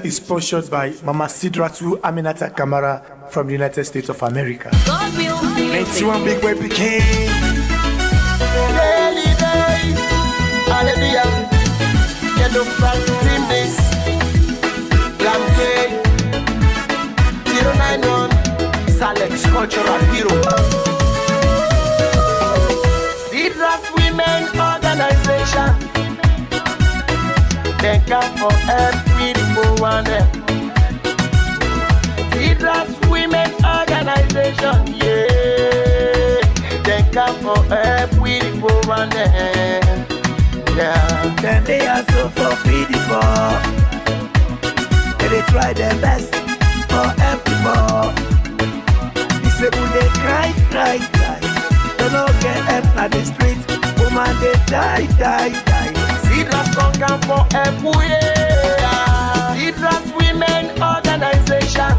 is sponsored by Mama Sidratu Aminata Kamara from the United States of America. It's one big boy became. Hallelujah. Get up back team this. Plan K 091 Salex Cultural Hero. Leaders Women Organization. Thank God for every one. Leaders Women Organization. Yeah. Thank God for every one. Yeah. Then they are so for feeding for. They try their best for everyone. Disabled they cry. They don't get help at the street. Woman they die. Leaders don't come for everywhere. Leaders Women Organization.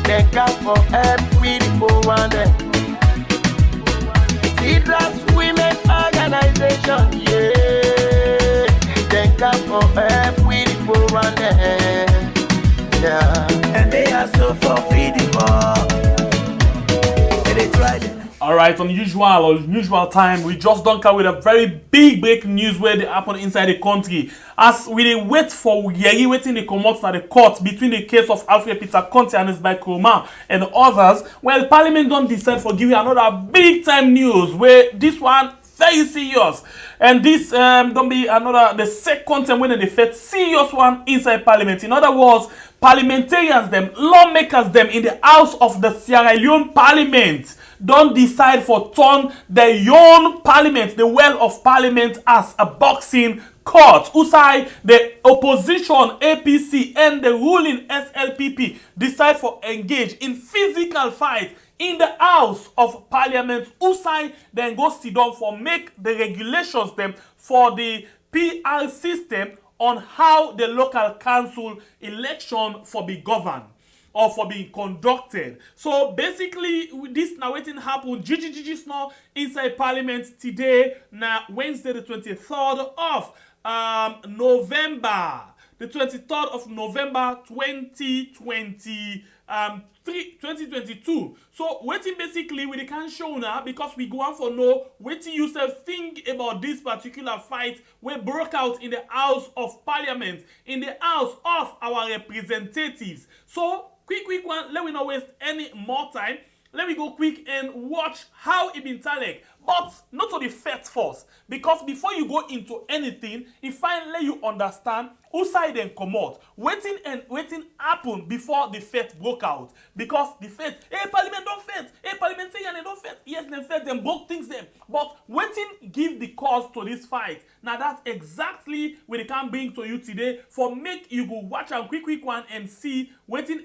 They come for everyone. Leaders Women Organization. Yeah. They come for everyone. Yeah. And they are so for feeding for. They try them. Alright, unusual time, we just done come with a very big breaking news where they happen inside the country. As we wait for Yeri waiting the commot at the court between the case of Alfred Peter Conte and his by Kroma and others, well, Parliament don't decide for giving another big time news where this one very serious. And this don't be another the second time when they fed serious one inside Parliament. In other words, parliamentarians them, lawmakers them in the house of the Sierra Leone Parliament don't decide for turn their own parliament, the well of parliament, as a boxing court. Usai the opposition APC and the ruling SLPP decide for engage in physical fight in the House of Parliament. Usai then go sit down for make the regulations them for the PR system on how the local council election for be governed or for being conducted. So basically, this now waiting happen. GG's now inside Parliament today, now Wednesday the 23rd of November. The 23rd of November 2022. So waiting basically we can't show now because we go on for no waiting yourself think about this particular fight we broke out in the House of Parliament, in the House of our representatives. So quick one, let me not waste any more time. Let me go quick and watch how it been talek. But not to the first first. Because before you go into anything, if I let you understand who side and come out. Waiting happen before the fight broke out. Because the fight, hey, Parliament don't fight. Hey, parliamentarian don't fight. Yes, they fight, them broke things them. But waiting give the cause to this fight. Now that's exactly what they can bring to you today for make you go watch a quick one and see waiting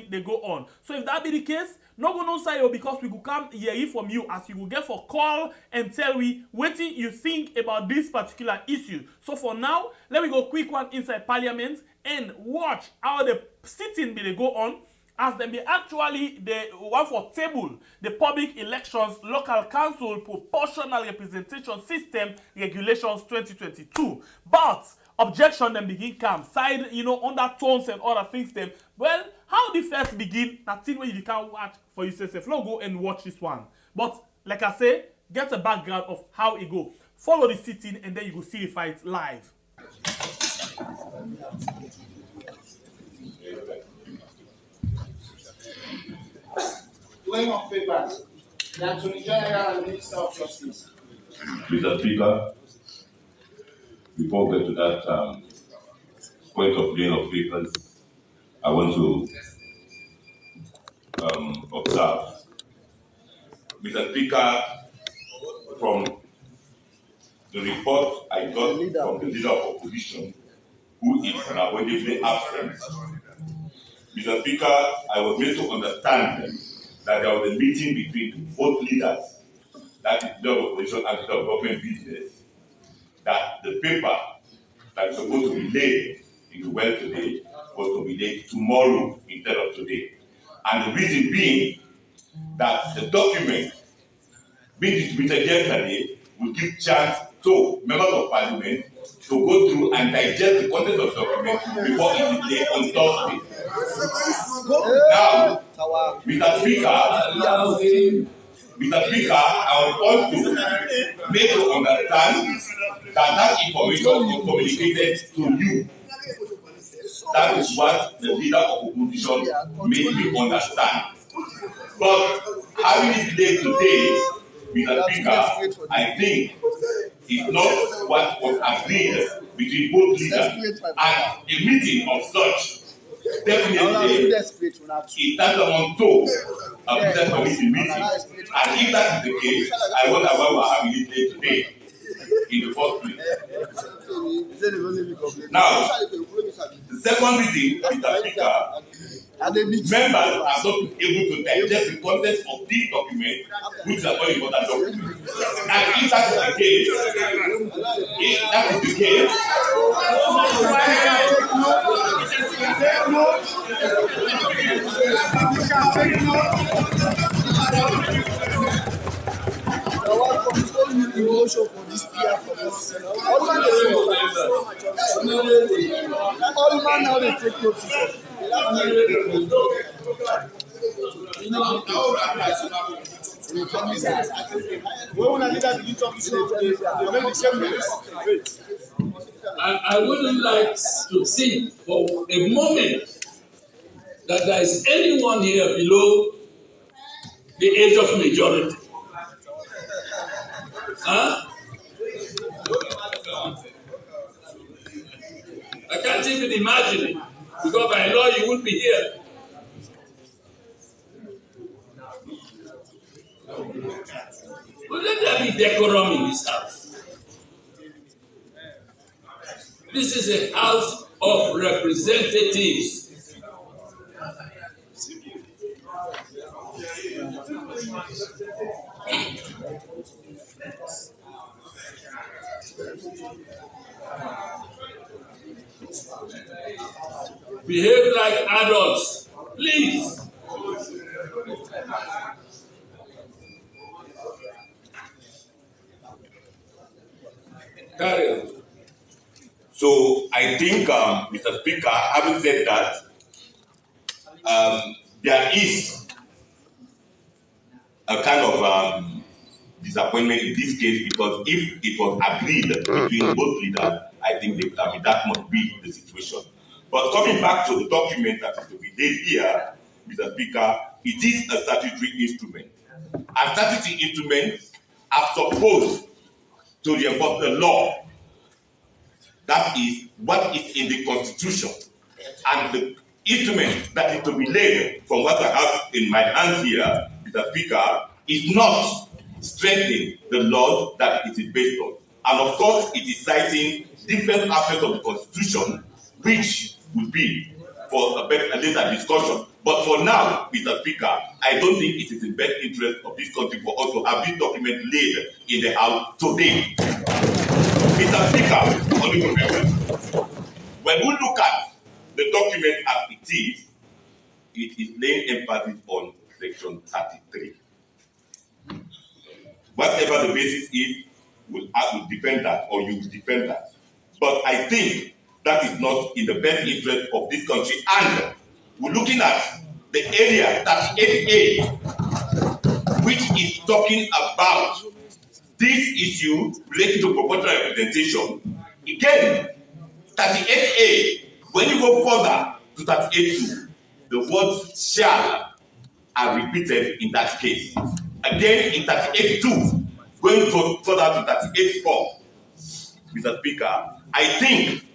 they go on. So if that be the case, no go no side because we could come hear from you as you will get for call and tell we waiting you think about this particular issue. So for now, let me go quick one inside Parliament and watch how the sitting be they go on as them be actually the one for table the public elections local council proportional representation system regulations 2022. But objection then begin come side undertones and other things them. Well, how the first begin nothing where you can watch for yourself. Now go and watch this one. But like I say, get a background of how it go. Follow the sitting and then you will see the fight live. Laying of papers. The Attorney General and Minister of Justice. Mr. Speaker, before we get to that point of laying of papers, I want to observe. Mr. Speaker, from the report I got from the leader of opposition, who is unavoidably absent, Mr. Speaker, I was made to understand that there was a meeting between both leaders, that is the leader of opposition and the leader of government business, that the paper that is supposed to be laid in the well today was to be laid tomorrow instead of today. And the reason being that the document being distributed yesterday will give chance to members of Parliament to go through and digest the content of the document before it is laid on Thursday. Now, Mr. Speaker, I want also make you understand that information was communicated to you. That is what the leader of opposition made me understand. But having it today, Mr. Speaker, I think it's not what was agreed between both leaders. And a meeting of such definitely is tantamount to a business committee meeting. And if that is the case, I wonder why we are having it late today in the first place. Now, the second reason, Mr. Speaker, members are not able to digest the content of this document, which is a very important document. And if that is the case, all man now they take notice. I wouldn't like to think for a moment that there is anyone here below the age of majority. Huh? I can't even imagine it, because by law you would be here. But let there be decorum in this house. This is a house of representatives. Behave like adults, please. Carry on. So I think, Mr. Speaker, having said that, there is a kind of disappointment in this case, because if it was agreed between both leaders, I think that must be the situation. But coming back to the document that is to be laid here, Mr. Speaker, it is a statutory instrument. And statutory instruments are supposed to reinforce the law. That is what is in the Constitution. And the instrument that is to be laid, from what I have in my hands here, Mr. Speaker, is not strengthening the law that it is based on. And of course, it is citing different aspects of the Constitution, which would be for a later discussion. But for now, Mr. Speaker, I don't think it is in the best interest of this country for us to have this document laid in the House today. Mr. Speaker, honorable members, when we look at the document as it is laying emphasis on Section 33. Whatever the basis is, I will defend that, or you will defend that. But I think that is not in the best interest of this country. And we're looking at the area 38A, which is talking about this issue related to proportional representation. Again, 38A, when you go further to 38.2, the word shall are repeated in that case. Again, in 38.2, going further to 38.4, Mr. Speaker, I think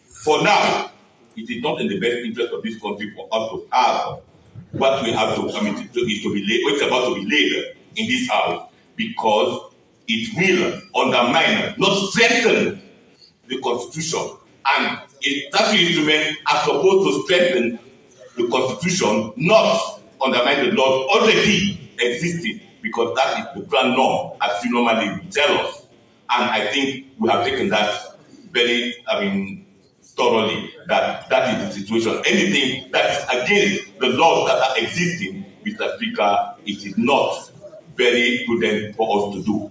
for now, it is not in the best interest of this country for us to have what we have to, what's about to be laid in this house, because it will undermine, not strengthen the Constitution. And that instrument are supposed to strengthen the Constitution, not undermine the laws already existing, because that is the grand norm, as you normally tell us. And I think we have taken that very, thoroughly, that is the situation. Anything that is against the laws that are existing, Mr. Speaker, it is not very prudent for us to do.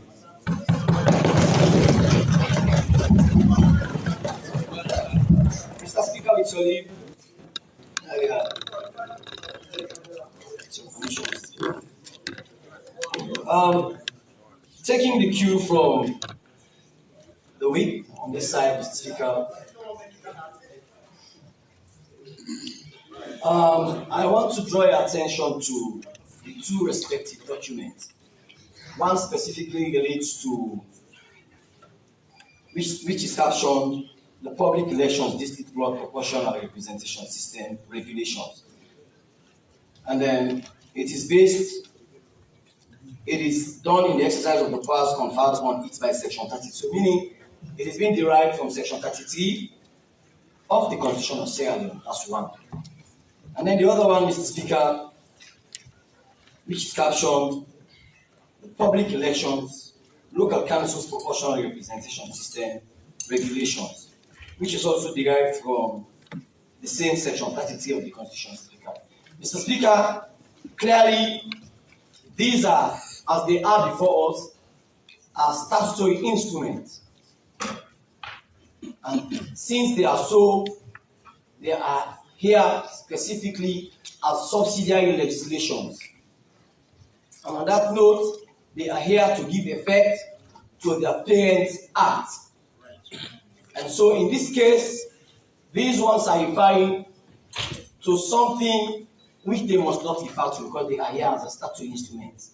actually taking the cue from the whip on this side, Mr. Speaker, I want to draw your attention to the two respective documents. One specifically relates to which is captioned the Public Elections District Block Proportional Representation System Regulations. And then it is done in the exercise of the powers conferred on it by Section 32, meaning it is being derived from Section 33 of the Constitution of Sierra Leone. That's one. And then the other one, Mr. Speaker, which is captioned the Public Elections Local Councils Proportional Representation System Regulations, which is also derived from the same Section 33 of the Constitution. Mr. Speaker, clearly these are, as they are before us, are statutory instruments. And since they are so, they are here specifically as subsidiary legislations. And on that note, they are here to give effect to their Parents' Act. And so in this case, these ones are referring to something which they must not refer to because they are here as a statutory instrument.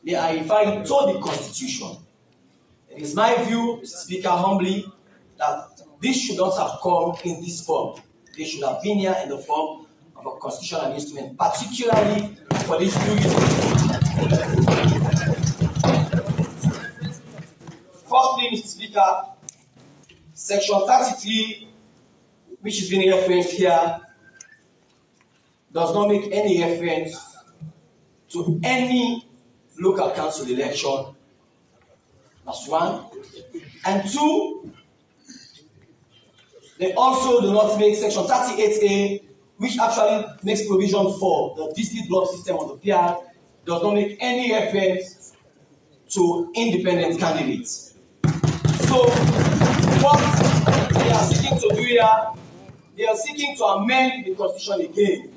They are referring to the Constitution. It is my view, Mr. Speaker, humbly, that this should not have come in this form. They should have been here in the form of a constitutional instrument, particularly for these two reasons. Firstly, Mr. Speaker, Section 33, which is being referenced here, does not make any reference to any local council election. That's one. And two, they also do not make Section 38A, which actually makes provision for the district block system of the PR, does not make any reference to independent candidates. So, what they are seeking to do here, they are seeking to amend the Constitution again.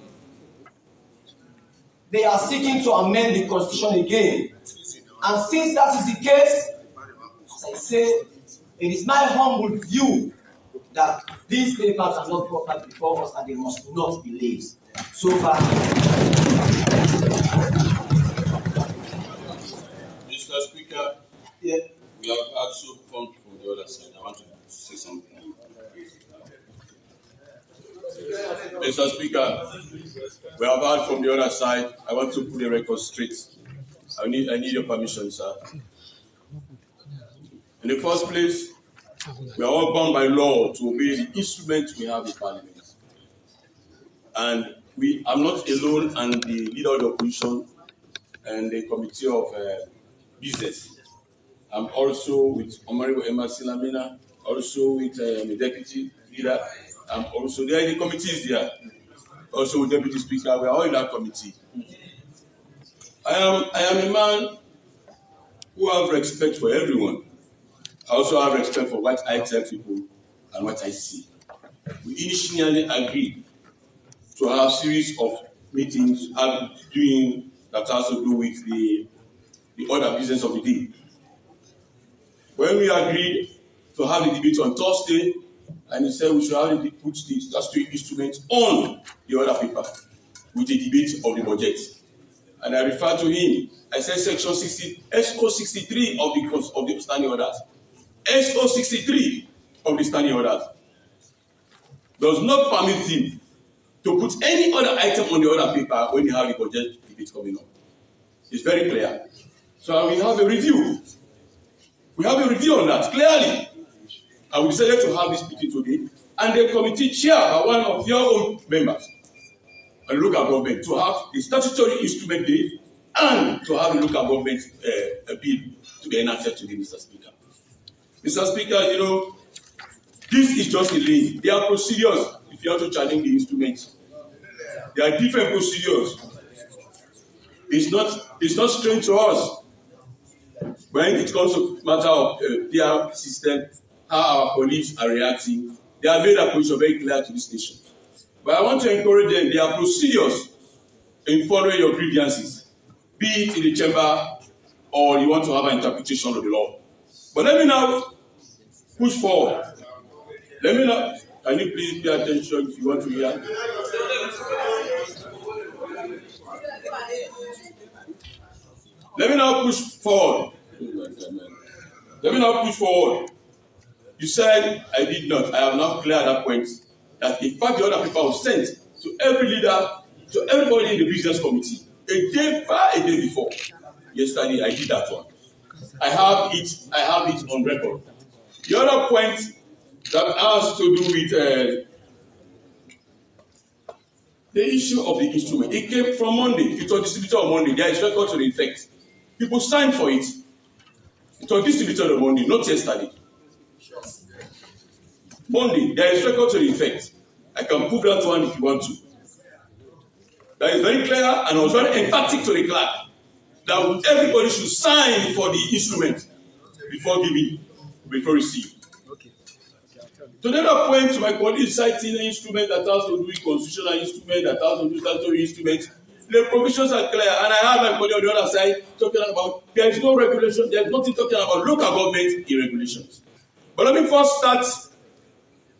They are seeking to amend the Constitution again. And since that is the case, as I say, it is my humble view that these papers are not proper before us and they must not be laid. So far. Mr. Speaker, yeah. We have also come from the other side. I want to say something. Mr. Speaker, we have heard from the other side. I want to put the record straight. I need your permission, sir. In the first place, we are all bound by law to obey the instrument we have in Parliament. And I'm not alone, and the leader of the opposition and the committee of business. I'm also with Honorable Emma Silamina, also with the deputy leader. I'm also there. The committee is there. Also with Deputy Speaker. We are all in that committee. I am a man who have respect for everyone. I also have respect for what I tell people and what I see. We initially agreed to have a series of meetings doing that has to do with the other business of the day. When we agreed to have the debate on Thursday, and he said we should have put the statutory instrument on the other paper with the debate of the budget. And I referred to him. I said Section 60, SO 63 of the standing orders. SO 63 of the standing orders does not permit him to put any other item on the other paper when you have the budget debate coming up. It's very clear. So we have a review. We have a review on that, clearly. And we decided to have this meeting today. And the committee chair are one of your own members and local government to have the statutory instrument day and to have the local government bill to be enacted today, Mr. Speaker. Mr. Speaker, you know, this is just a lane. There are procedures if you have to challenge the instrument. There are different procedures. It's not strange to us when it comes to matter of PR system, how our police are reacting. They have made their position very clear to this nation. But I want to encourage them. There are procedures in following your grievances, be it in the chamber or you want to have an interpretation of the law. But let me now push forward. Let me now, can you please pay attention if you want to hear? Let me now push forward. Let me now push forward. You said I did not. I have now cleared that point. That in fact the other paper was sent to every leader, to everybody in the business committee, a day before. Yesterday I did that one. I have it on record. The other point that has to do with the issue of the instrument. It came from Monday. It was distributed on Monday. There is record to the effect. People signed for it. It was distributed on Monday, not yesterday. Monday, there is record to the effect. I can prove that one if you want to. That is very clear, and I was very emphatic to the clerk that everybody should sign for the instrument before giving, before receiving. To the other point, my colleague citing an instrument that has to do with constitutional instrument, that has to do with statutory instrument. The provisions are clear, and I have my colleague on the other side talking about there is no regulation, there is nothing talking about local government irregulations. But let me first start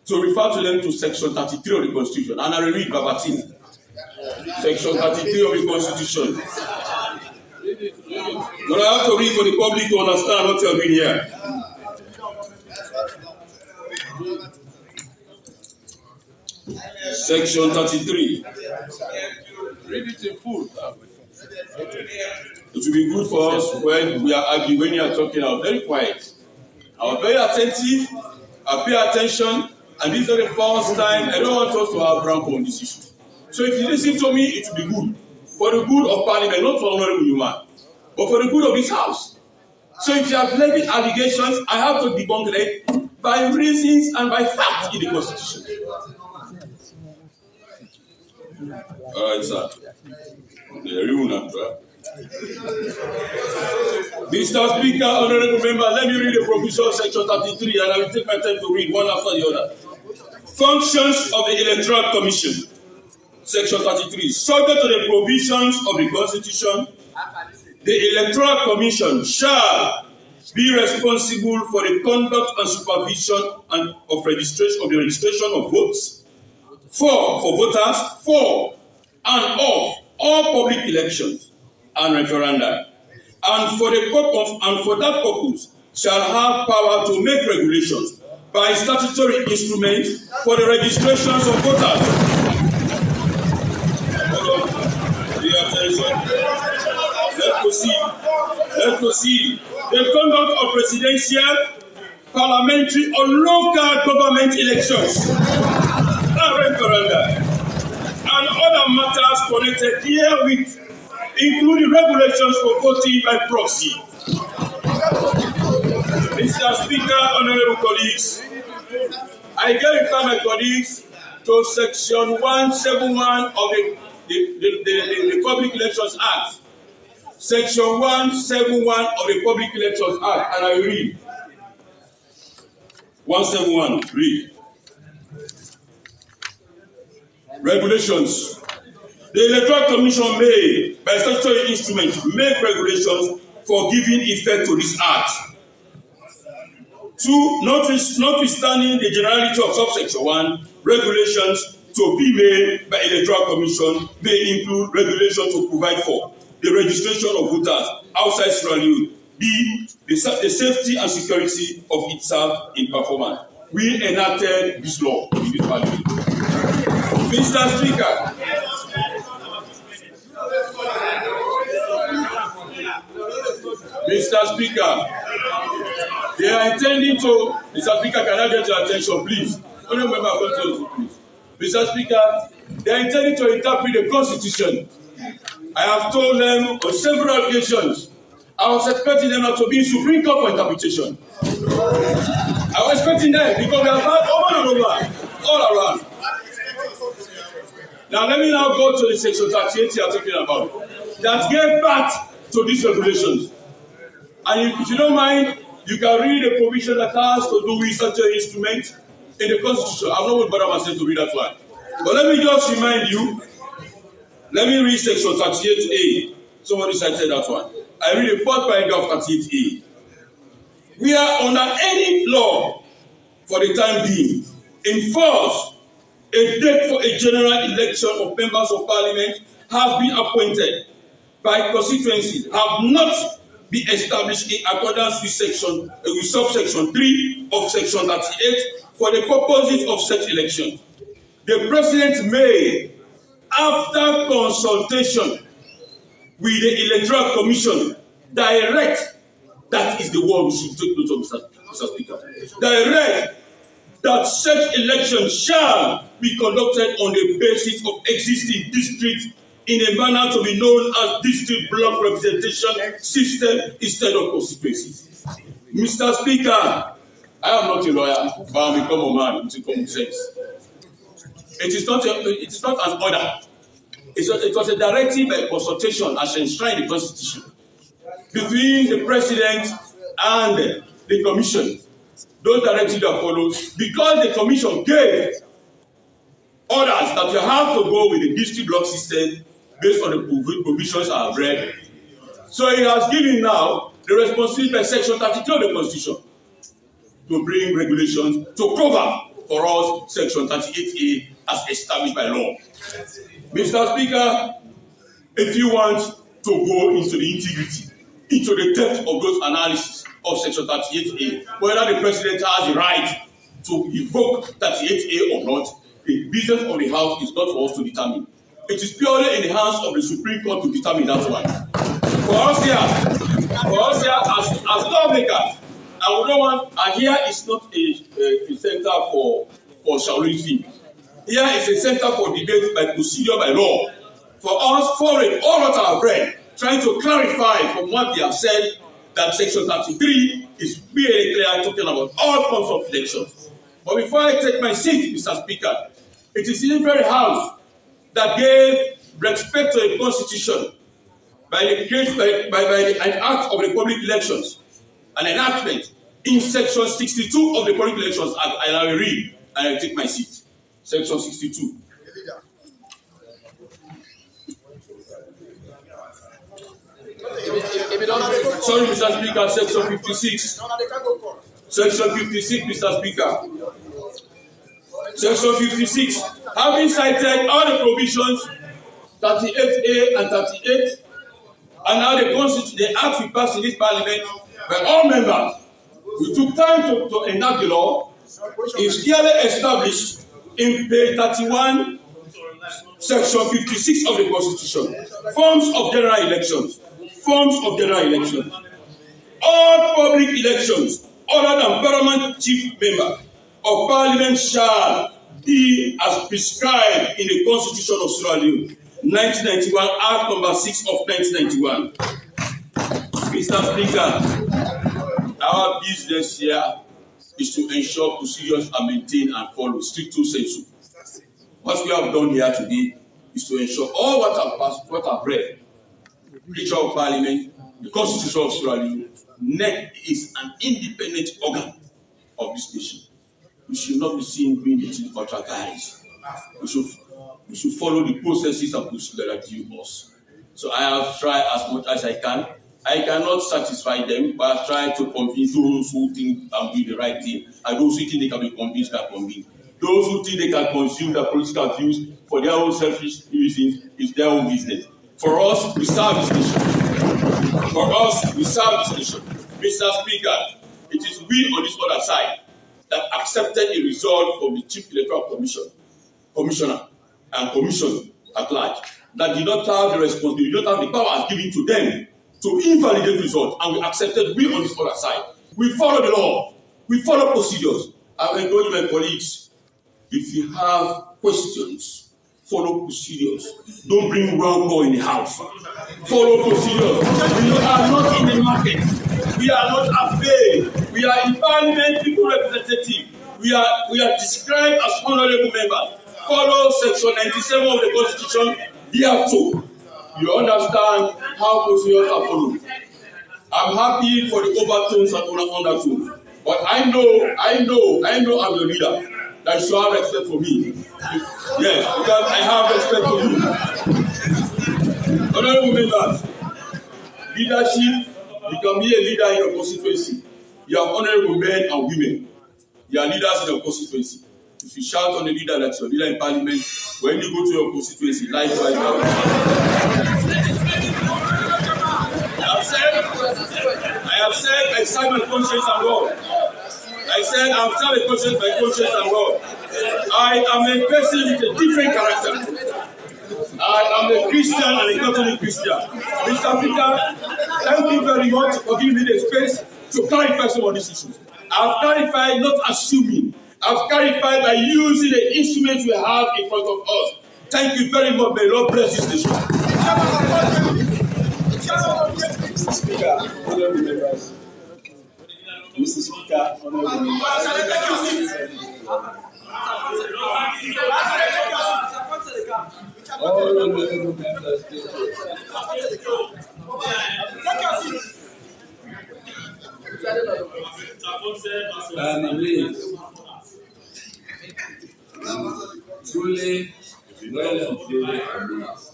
to refer to them to section 33 of the Constitution, and I will read verbatim. Section 33 of the Constitution. But I have to read for the public to understand what you are doing here. Section 33. Read it in full. It will be good for us when we are arguing, when you are talking. I'm very quiet. I'm very attentive. I pay attention. And this is not the first time. I don't want us to have rank on this issue. So if you listen to me, it will be good. For the good of Parliament, not for honorable human, but for the good of this house. So if you have levied allegations, I have to debunk them by reasons and by facts in the Constitution. All right, sir. Mr. Speaker, honorable member, let me read the provision section 33, and I will take my time to read one after the other. Functions of the Electoral Commission, section 33. Subject to the provisions of the Constitution, the Electoral Commission shall be responsible for the conduct and supervision of the registration of votes for voters for and of all public elections and referenda, and for that purpose shall have power to make regulations by statutory instrument for the registrations of voters. Hold on. Let's proceed. The conduct of presidential, parliamentary, or local government elections and referenda, and other matters connected herewith, including regulations for voting by proxy. Mr. Speaker, honorable colleagues, I clarify my colleagues to section 171 of the Public Elections Act. Section 171 of the Public Elections Act, and I read. 171, read. Regulations. The Electoral Commission may, by statutory instruments, make regulations for giving effect to this act. 2. Notwithstanding the generality of subsection 1, regulations to be made by Electoral Commission may include regulations to provide for the registration of voters outside Sierra Leone, b. the safety and security of itself in performance. We enacted this law in this Parliament. Mr. Speaker, they are intending to. Mr. Speaker, can I get your attention, please? Only member of Congress, please. Mr. Speaker, they are intending to interpret the Constitution. I have told them on several occasions. I was expecting them not to be in Supreme Court for interpretation. I was expecting them because we have had over and over, all around. Now let me now go to the section 38 you are talking about that gave birth to these regulations. And if you don't mind, you can read the provision that has to do with such an instrument in the Constitution. I'm not going to bother myself to read that one. But let me just remind you, let me read section 38A. Somebody cited that one. I read the fourth paragraph of 38A. We are under any law for the time being enforce a date for a general election of members of parliament has been appointed by constituencies have not been established in accordance with subsection 3 of section 38 for the purposes of such election. The president may, after consultation with the electoral commission, direct, that is the word we should take note of, Mr. Speaker, direct that such election shall be conducted on the basis of existing districts in a manner to be known as district block representation system instead of constituencies. Mr. Speaker, I am not a lawyer, but I am a common man with common sense. It is not an order. It was a directive by consultation as enshrined in the Constitution between the President and the Commission. Those directives are followed because the Commission gave orders that you have to go with the district block system based on the provisions I have read. So he has given now the responsibility by section 32 of the Constitution to bring regulations to cover for us section 38A as established by law. Mr. Speaker, if you want to go into the integrity, into the depth of those analysis of section 38A, whether the President has the right to evoke 38A or not, the business of the House is not for us to determine. It is purely in the hands of the Supreme Court to determine that one. For us here as lawmakers, and we don't want, and here is not a center for shouting. Here is a center for debate by procedure by law. For us, following all what I have read, trying to clarify from what they have said that section 33 is really clear, talking about all forms of elections. But before I take my seat, Mr. Speaker, it is in the very House that gave respect to the Constitution by an act of the public elections, an enactment in section 62 of the public elections. I will read and I take my seat. Section 62. Sorry, Mr. Speaker, section 56. Section 56, Mr. Speaker. Section 56. Having cited all the provisions, 38A and 38, and now the act we passed in this parliament by all members, we took time to enact the law, is clearly established in page 31, section 56 of the Constitution. Forms of general elections. Forms of general elections. All public elections other than paramount chief member of parliament shall be as prescribed in the Constitution of Sierra Leone, 1991, Act number 6 of 1991. Mr. Speaker, our business here is to ensure procedures are maintained and followed stricto sensu. What we have done here today is to ensure all what I've passed, what I've read, Creature of Parliament, the Constitution of Sierra Leone, NEC is an independent organ of this nation. We should not be seen doing the thing ultra guys. We should follow the processes and procedures that give us. So I have tried as much as I can. I cannot satisfy them, but I try to convince those who think I'm doing the right thing, and those who think they can be convinced can convince. Those who think they can consume their political views for their own selfish reasons is their own business. For us, we serve this nation. For us, we serve this nation. Mr. Speaker, it is we on this other side that accepted a result from the Chief Electoral Commissioner and Commission at large that did not have the responsibility, did not have the power given to them to invalidate results, and we accepted we on this other side. We follow the law. We follow procedures. I will encourage my colleagues, if you have questions, follow procedures. Don't bring rancor in the house. Follow procedures. We are not in the market. We are not afraid. We are in parliament, people representative. We are described as honorable members. Follow section 97 of the Constitution. Here too. You understand how procedures are followed. I'm happy for the overtones and undertones. But I know I'm your leader. that you have respect for me. Yes, because I have respect for you. Honorable members, leadership, you can be a leader in your constituency. You are honorable men and women. You are leaders in your constituency. If you shout on the leader that you're leader in parliament, when you go to your constituency, likewise. I have said I stand my conscience and God. I said I have stand my conscience and God. I am a person with a different character. I am a Christian and a Catholic Christian. Mr. Speaker, thank you very much for giving me the space to clarify some of these issues. I've clarified not assuming. I've clarified by using the instruments we have in front of us. Thank you very much. May Lord bless this nation. Mr. Speaker, honorable members. Mr. Speaker, honorable members. Honorable members, truly, well and truly amazed.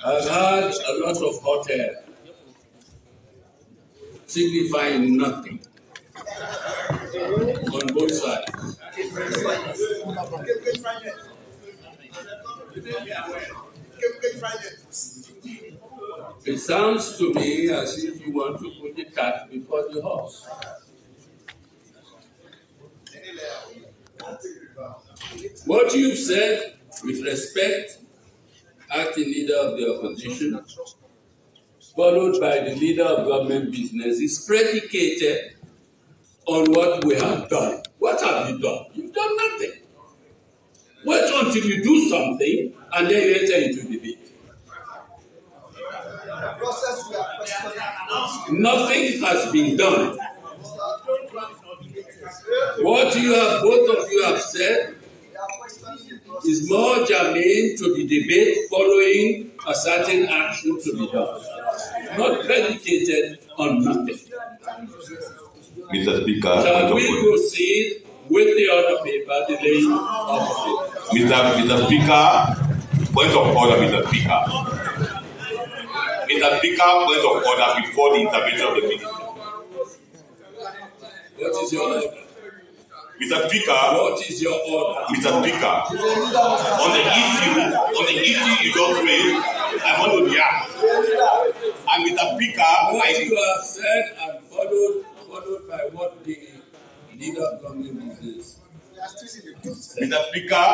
I've had a lot of hot air signifying nothing on both sides. It sounds to me as if you want to put the cat before the horse. What you've said with respect, acting leader of the opposition, followed by the leader of government business, is predicated on what we have done. What have you done? You've done nothing. Wait until you do something and then you enter into debate. Nothing has been done. What you have, both of you have said, is more germane to the debate following a certain action to be done, not predicated on nothing. Mr. Speaker, shall we proceed with the other paper, the laying of the paper? Mr. Speaker, point of order, Mr. Speaker. Mr. Speaker, point of order before the intervention of the minister. What is your order? Mr. Speaker, what is your order? Mr. Speaker, on the issue you just raised, I want to react. And Mr. Speaker, what you have said and followed by what the leader of government is. Mr. Speaker,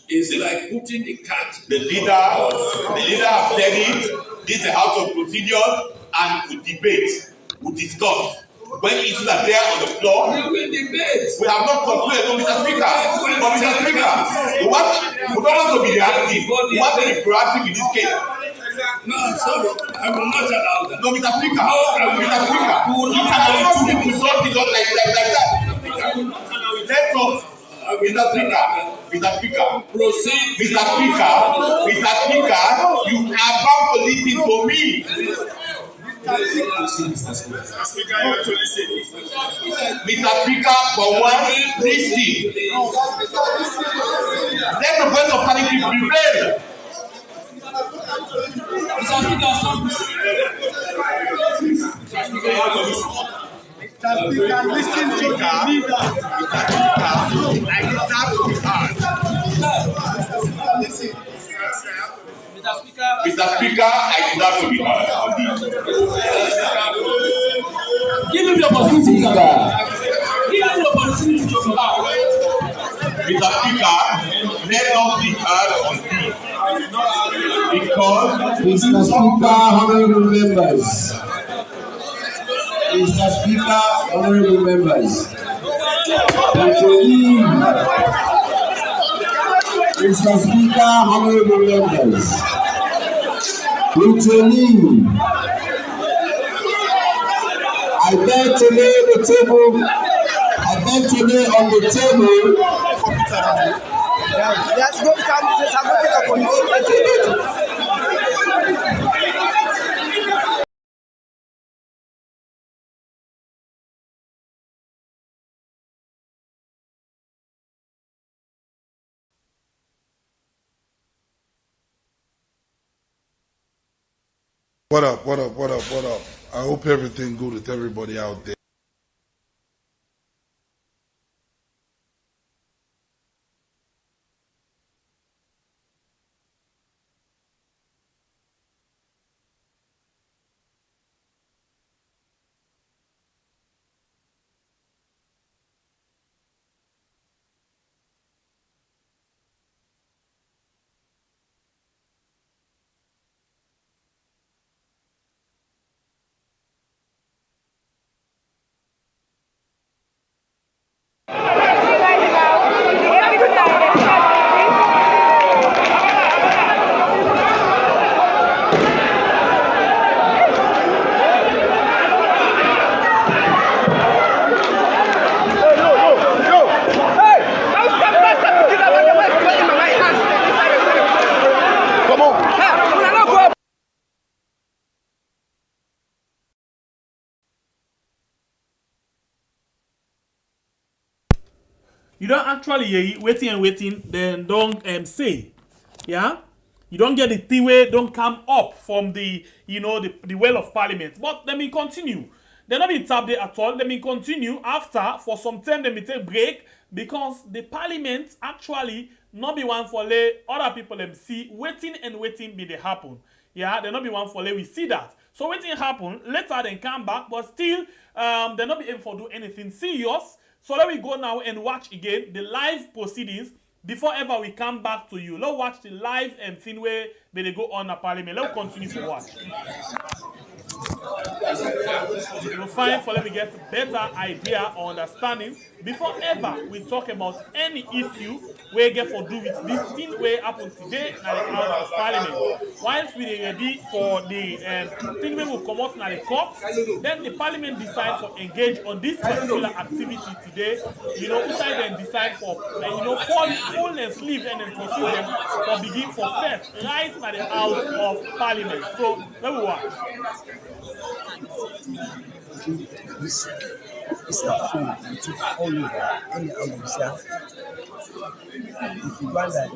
it's like putting the cat. The leader has said it. This is a house of procedure, and we debate, we discuss. When issues are there on the floor, we will debate. We have not concluded, Mr. Speaker. But Mr. Speaker, we don't want to be reactive. We want to be proactive in this case. No, sorry, I will not allow that. No, Mr. Speaker. Mr. Speaker, you cannot be resolved it like that. Let's talk. Mr. Speaker, proceed. Mr. Speaker, you are bound to listen to me. Mr. Speaker, for one, listen. Let the voice of panic prevail. Mr. Speaker, listen to me. I deserve to be heard. Mr. Speaker, I deserve to be heard. Give him the opportunity, sir. Give him the opportunity to be heard. Mr. Speaker, let us be heard on this. Because Mr. Speaker, honorable members. Mr. Speaker, honorable members. Mr. Speaker, honorable members. I beg to lay the table. I beg to lay on the table. Let's go, What up, what up, what up, what up? I hope everything good with everybody out there. You don't actually hear waiting, then don't say. Yeah? You don't get the thing where don't come up from the the well of parliament. But let me continue. They're not being tapped there at all. Let me continue after for some time let me take break because the parliament actually not be one for lay other people them see waiting be they happen. Yeah, they're not be one for lay we see that. So waiting happen, later then come back, but still they're not be able to do anything serious. So let me go now and watch again the live proceedings before ever we come back to you. Let's watch the live thing where they go on the parliament. Let's continue to watch. You'll find for let me get a better idea or understanding before ever we talk about any issue we get for do with this thing where happen today in the House of Parliament. Once we ready for the thing we will come out in the courts, then the Parliament decide for engage on this particular activity today. You know, inside then decide for fall and sleeve and then proceed them for begin for set right in the House of Parliament. So let me watch. It's the food you took all over any Abuja. If you want that,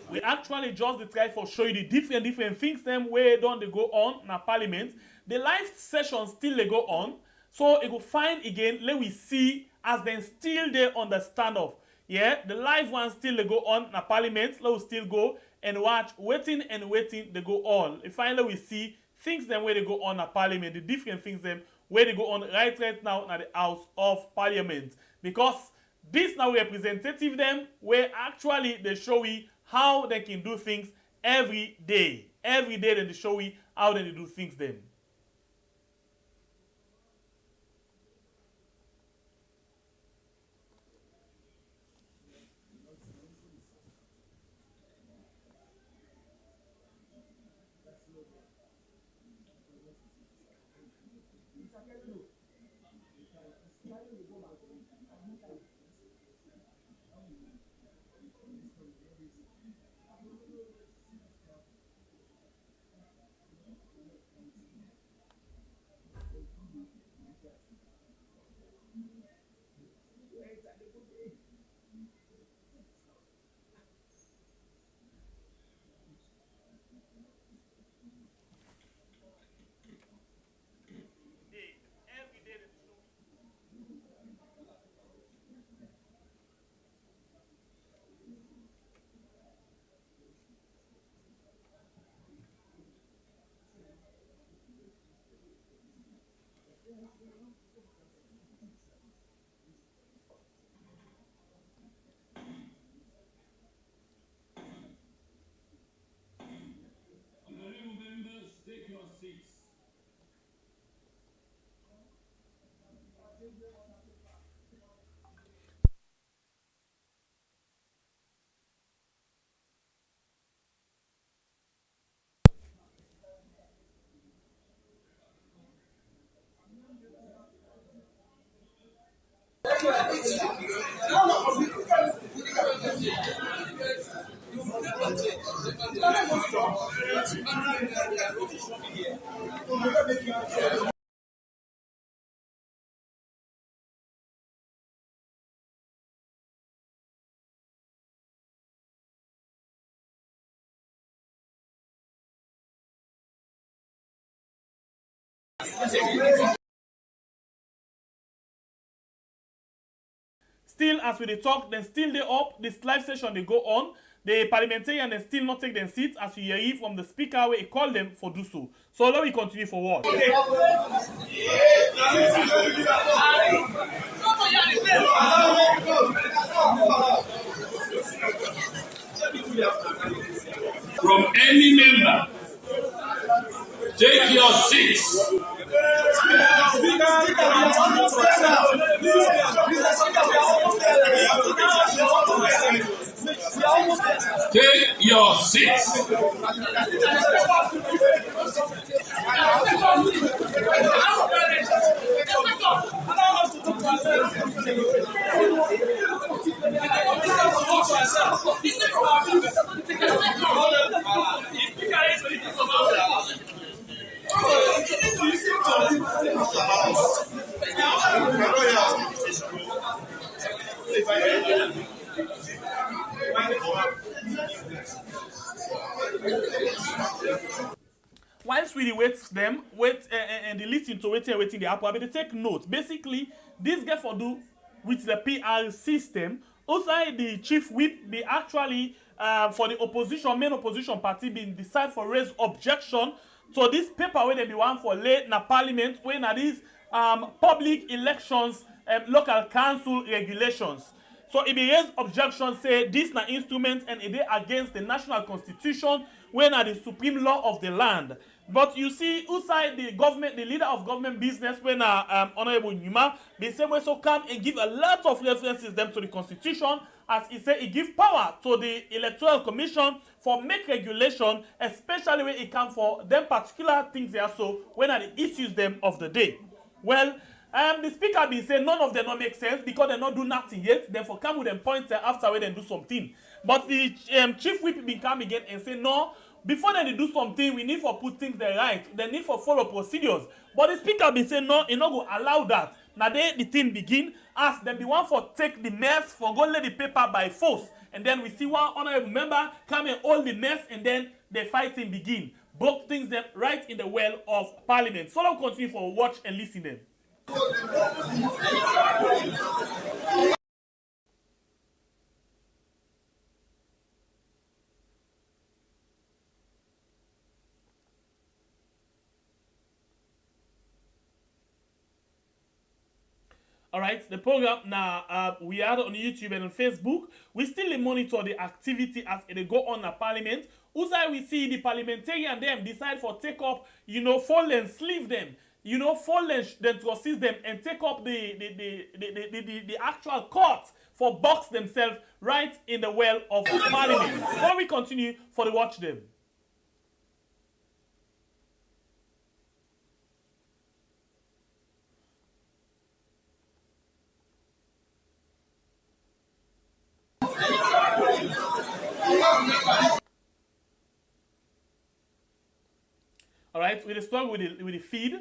we actually just try for show you the different things them where don't they go on in a parliament. The live sessions still they go on. So it will find again, let we see as then still they on the standoff. Yeah, the live ones still they go on in a parliament. Let we still go and watch waiting they go on. And finally we see things them where they go on a parliament, the different things them where they go on right now at the House of Parliament. Because this now representative them where actually they show you how they can do things every day. Every day they show you how they do things them. Still, as we dey talk, then still they up, this live session they go on. The parliamentarian they still not take them seats as you hear from the speaker where he called them for do so. So let me continue for what? From any member, take your seats. Take your seats. Whilst we wait them, and they listen to waiting the apple, but they take note. Basically, this get for do with the PR system. Also, the chief whip be actually for the opposition, main opposition party being decide for raise objection to this paper where they be one for late na parliament when are these public elections local council regulations. So if they raise objection, say this na instrument and it is against the national constitution when are the supreme law of the land. But you see, outside the government, the leader of government business, when Honorable Numa, they say we so come and give a lot of references them to the constitution, as he said, he give power to the electoral commission for make regulation, especially when it comes for them particular things there. So when are the issues them of the day? Well, the speaker be say none of them not make sense because they not do nothing yet. Therefore, come with them points after when they do something. But the chief whip been come again and say no. Before they do something, we need for put things there right. They need for follow procedures. But the speaker be say no, he not go allow that. Now the thing begin as them be one for take the mess for go lay the paper by force. And then we see one honorable member come and hold the mess and then the fighting begin. Both things them right in the well of parliament. So let's continue for watch and listen them. All right, the program now we are on YouTube and on Facebook. We still monitor the activity as they go on at Parliament. Also, we see the parliamentarian them decide for take up, fold and sleeve them, fold and then to assist them and take up the actual court for box themselves right in the well of Parliament. Before we continue for the watch them. All right, we struggle with the feed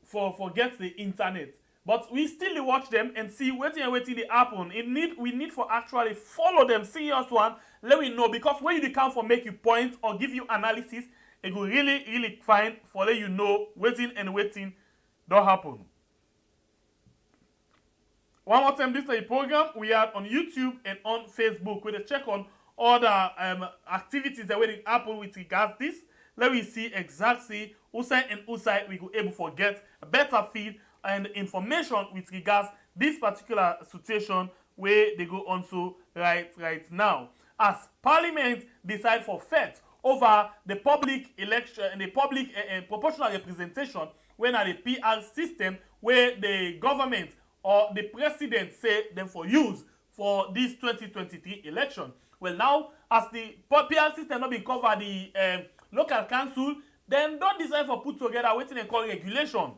for get the internet, but we still watch them and see waiting they happen. We need for actually follow them serious one. Let me know because when you come for make you point or give you analysis, it will really fine for let you know waiting don't happen. One more time, this is a program we are on YouTube and on Facebook. We'll check on all the activities that will happen with regards this. Let me see exactly Usai and Usai we could able to get a better feed and information with regards this particular situation where they go on to right now. As Parliament decide for fight over the public election and the public proportional representation when at the PR system where the government or the president say them for use for this 2023 election. Well, now as the PR system not been covered the local council, then don't decide for put together waiting and call regulation.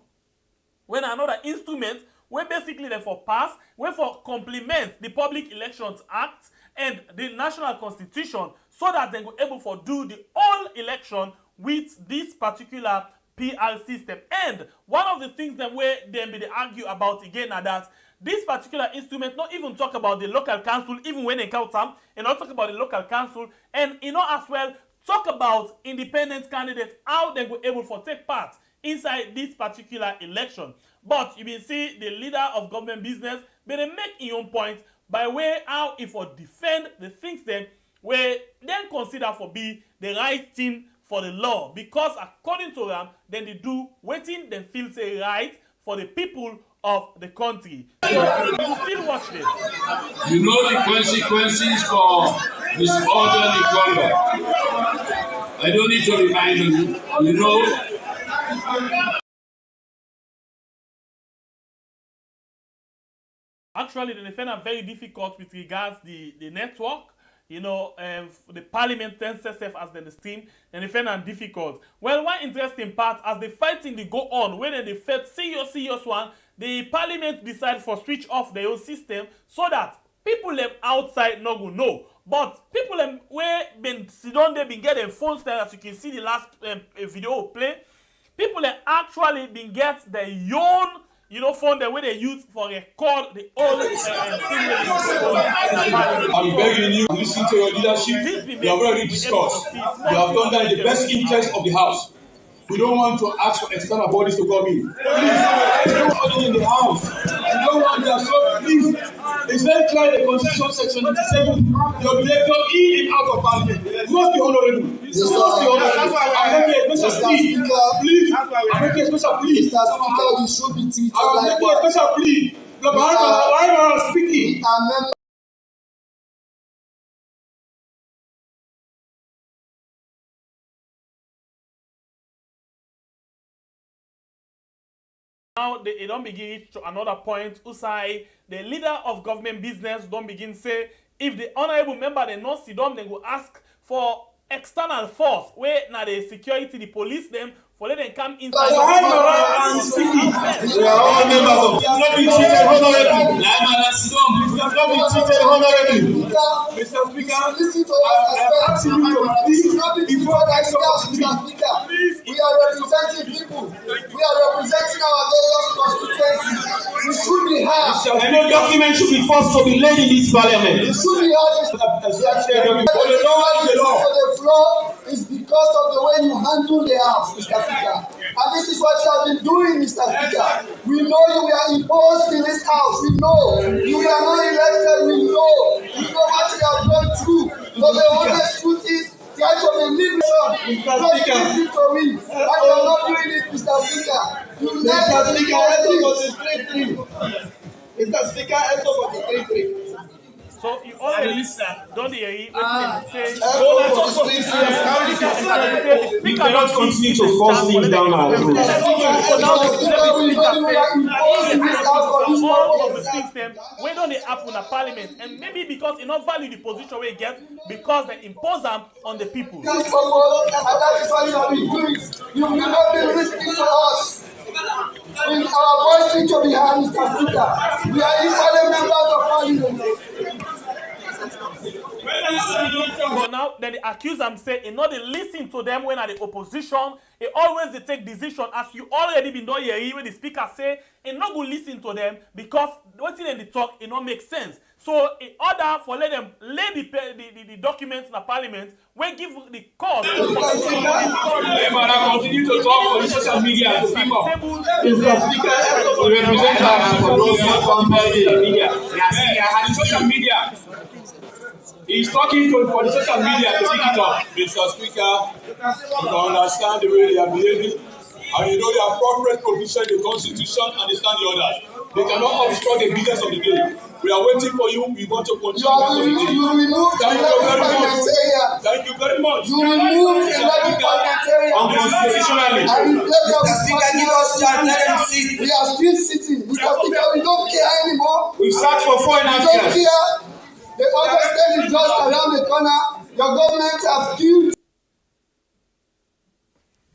When another instrument where basically they for pass, where for complement the Public Elections Act and the National Constitution. so that they were able to do the whole election with this particular PR system. And one of the things that they argue about again are that this particular instrument not even talk about the local council, even when they count them, and not talk about the local council, and as well talk about independent candidates, how they were able to take part inside this particular election. But you will see the leader of government business, but they make his own point by way how if or defend the things them where then consider for be the right thing for the law, because according to them, then they do waiting them feel say right for the people of the country. So you still watch them. You know the consequences for disorderly conduct. I don't need to remind you. You know. Actually, they find it very difficult with regards the network. The parliament tends to serve as the stream, and they find it difficult. Well, one interesting part, as the fighting they go on, when they fight serious one, the parliament decide for switch off their own system so that people outside no go know. But people where been sit down there been getting phones there, as you can see the last video play. People actually been get their own phone the way they use for record the whole thing. I'm begging you, listen to your leadership. We have already discussed. You have done that in the best interest of the House. We don't want to ask for external bodies to come in. Please, everybody in the House. We don't want that. So please, it's very clear in the Constitution section 97. Your elector in and out of Parliament. You must be honorable. You must be honorable. I'm making a special plea. Please, I'm making a special plea. Mr. Speaker, you should be treated I'm like making a special plea. Why am I speaking? Now they don't begin to another point. Usai, the leader of government business, don't begin say if the honorable member they not sit down, they go ask for external force where now the security, the police them for let them come inside. We are all members of the not be treated honorably. We have not been treated honorably. Mr. Speaker, listen to us as well. I'm asking you to please Before I start, Mr. Speaker, we are representing people. We are representing our various constituencies. We should be heard. No document should be forced to be laid in this parliament. We should be heard. The floor is because of the way you handle the House, Mr. Speaker. And this is what you have been doing, Mr. Speaker. We know you were imposed in this House. We know you were not elected. We know. We know what you have gone through. But the honest truth is, try to believe me. Just listen to me. And you are not doing it, Mr. Speaker. Mr. Speaker, Mr. Speaker, So you already don't hear what say. We cannot continue to force things down our throats. All of the system, when don't they happen at parliament, and maybe because you not value the position we get because they impose them on the people. And that is why you have been doing. You will not be listening to us. Our voice needs to be heard, Mr. Speaker. We are equally members of Parliament. So now, then they accuse them, say, you know, they listen to them when at the opposition. They always they take decision, as you already been done here, when the speaker say, and not go listen to them because what's in the talk, it not make sense. So in order for let them lay the documents in the parliament, we give the cause. Continue to talk on social media to people. Mr. Speaker, we represent us for those who come by the media. Social media. He's talking for the social media to pick it up. Mr. Speaker, you can understand the way they are behaving, and you know the appropriate provision in the Constitution and the stand the orders. They cannot obstruct the business of the day. We are waiting for you. We want to continue. Thank you very much. Thank you very much. You remove the unconstitutionally. Mr. Speaker, give us chance. Let them sit. We are still sitting. Mr. Speaker, we don't care anymore. We sat for 4.5 years. We don't care. The other state is just around the corner. Your government has killed.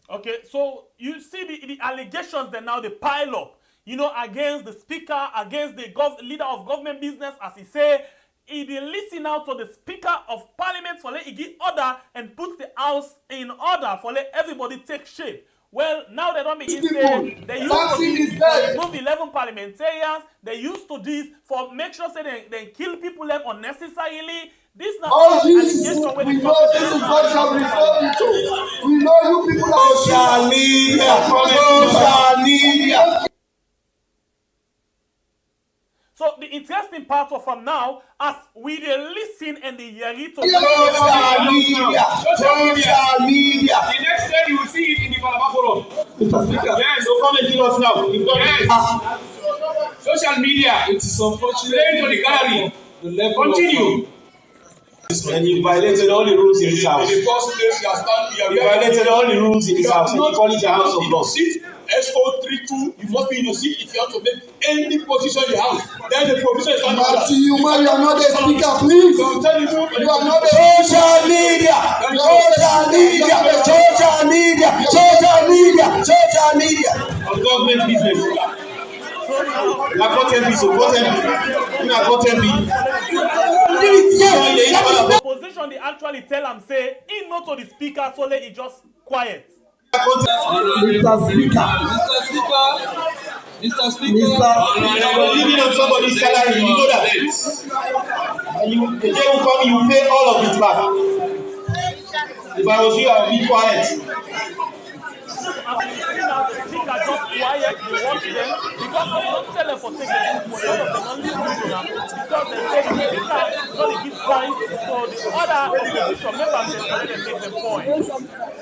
Okay, so you see the allegations that now they pile up, you know, against the speaker, against the leader of government business, as he say, he dey listen out to the Speaker of Parliament for let he give order and put the house in order for let everybody take shape. Well, now they don't begin saying they used to this for remove 11 parliamentarians. They used to this for make sure say they kill people them unnecessarily. This now all this is we know this is what shall refer you to. We know you people are social media. So the interesting part of them now, as we dey listen and they hear it to social media. The next day you will see it in the Calabar Forum. Yes, so come and kill us now. Yes. Social media. It is unfortunate. Play to the gallery. Continue. And you violated all the rules in this house. In the first place, you violated all the rules in this house. You call it a house of law. SO32, you must be in your seat if you have to make any position in the house. Then the provision is not Matthew, you are not a speaker, please. You are not a social media. Social media. On government business. The opposition they actually tell him say he not to the speaker so let he just quiet. Mr. Speaker, living on somebody's salary, you know that. And the day will come, you pay all of it back. If I was you, I would be quiet. The speaker just quiet, they watch them because they don't tell them for taking them for all of them on this program because they say the speaker don't give points so the other opposition members they let them take them points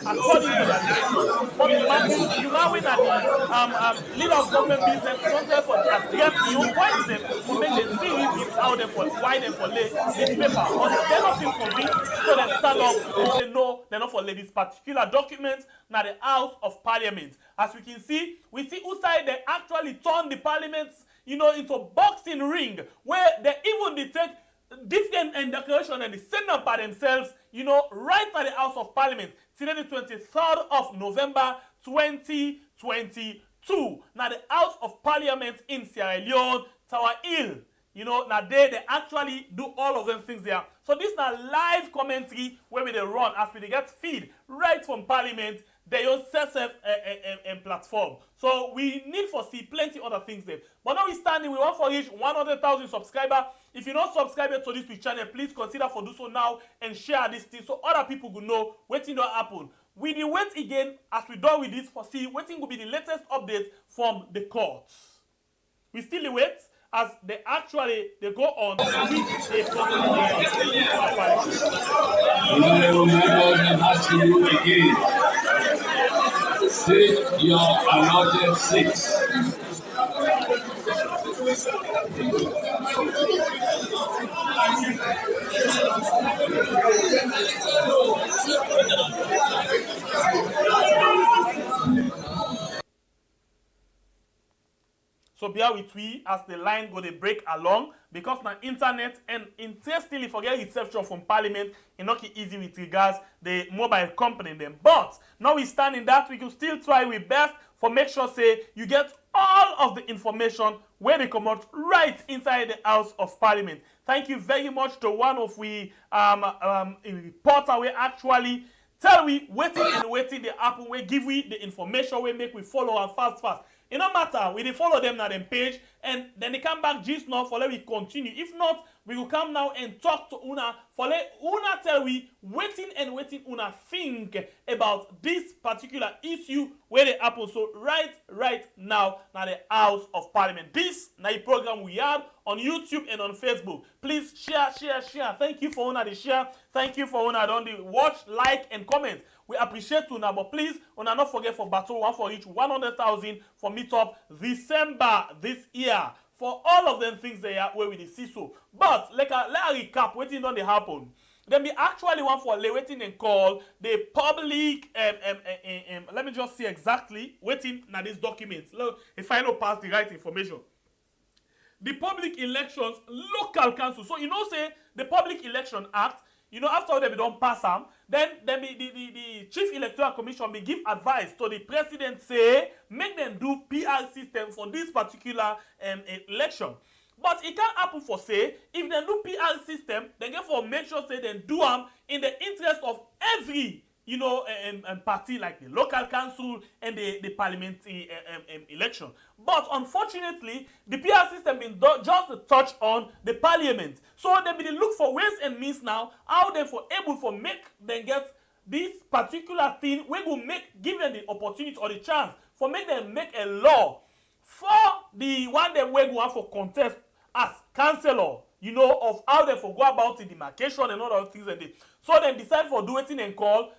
according to their decision. But you now win at the leader of government business don't tell for address you point them to make them see if how them for why them for lay this paper but they don't feel convinced so they stand up and say no they're not for lay this particular document now the House of Parliament. As we can see, we see outside they actually turn the Parliament, into boxing ring where they even detect different declaration and they send them by themselves, right at the House of Parliament today the 23rd of November 2022. Now the House of Parliament in Sierra Leone, Tower Hill. Now they actually do all of them things there. So this now live commentary where we they run as we they get feed right from Parliament. They use self platform. So we need for see plenty other things there. But now we standing, we want for reach 100,000 subscribers. If you're not subscribed to this channel, please consider for do so now and share this thing so other people will know what thing don't happen. We need wait again as we done with this for see what thing will be the latest update from the courts. We still wait as they go on with a Take your allotted seats. So bear with we as the line go they break along because now internet and interestingly forget reception from Parliament is not easy with regards the mobile company them. But now we stand in that we can still try we best for make sure say you get all of the information where they come out right inside the House of Parliament. Thank you very much to one of we reporter we actually tell we waiting the happen we give we the information we make we follow and fast. It no matter, we dey follow them na them page and then they come back just now for let we continue. If not, we will come now and talk to Una for let Una tell we waiting Una think about this particular issue where they happen. So right now the House of Parliament. This na the program we have on YouTube and on Facebook. Please share. Thank you for Una the share. Thank you for Una don the watch, like and comment. We appreciate Una, but please, Una not forget for battle one for each 100,000 for meet up December this year. For all of them things they are where we see so. But let us recap waiting on the happen. Then we actually want for waiting and call the public let me just see exactly waiting now this document. Look, if I don't pass the right information. The Public Elections Local Council. So say the Public Election Act. After they don't pass them, then the Chief Electoral Commission will give advice to the president say make them do PR system for this particular election. But it can't happen for say, if they do PR system, they get for make sure say they do them in the interest of every, you know, party like the local council and the parliamentary election. But unfortunately, the PR system been just to touch on the parliament. So they been look for ways and means now how they for able for make them get this particular thing we will make give them the opportunity or the chance for make them make a law for the one them we go for contest as councillor, you know, of how they for go about the demarcation and all those things and so then decide for do it and call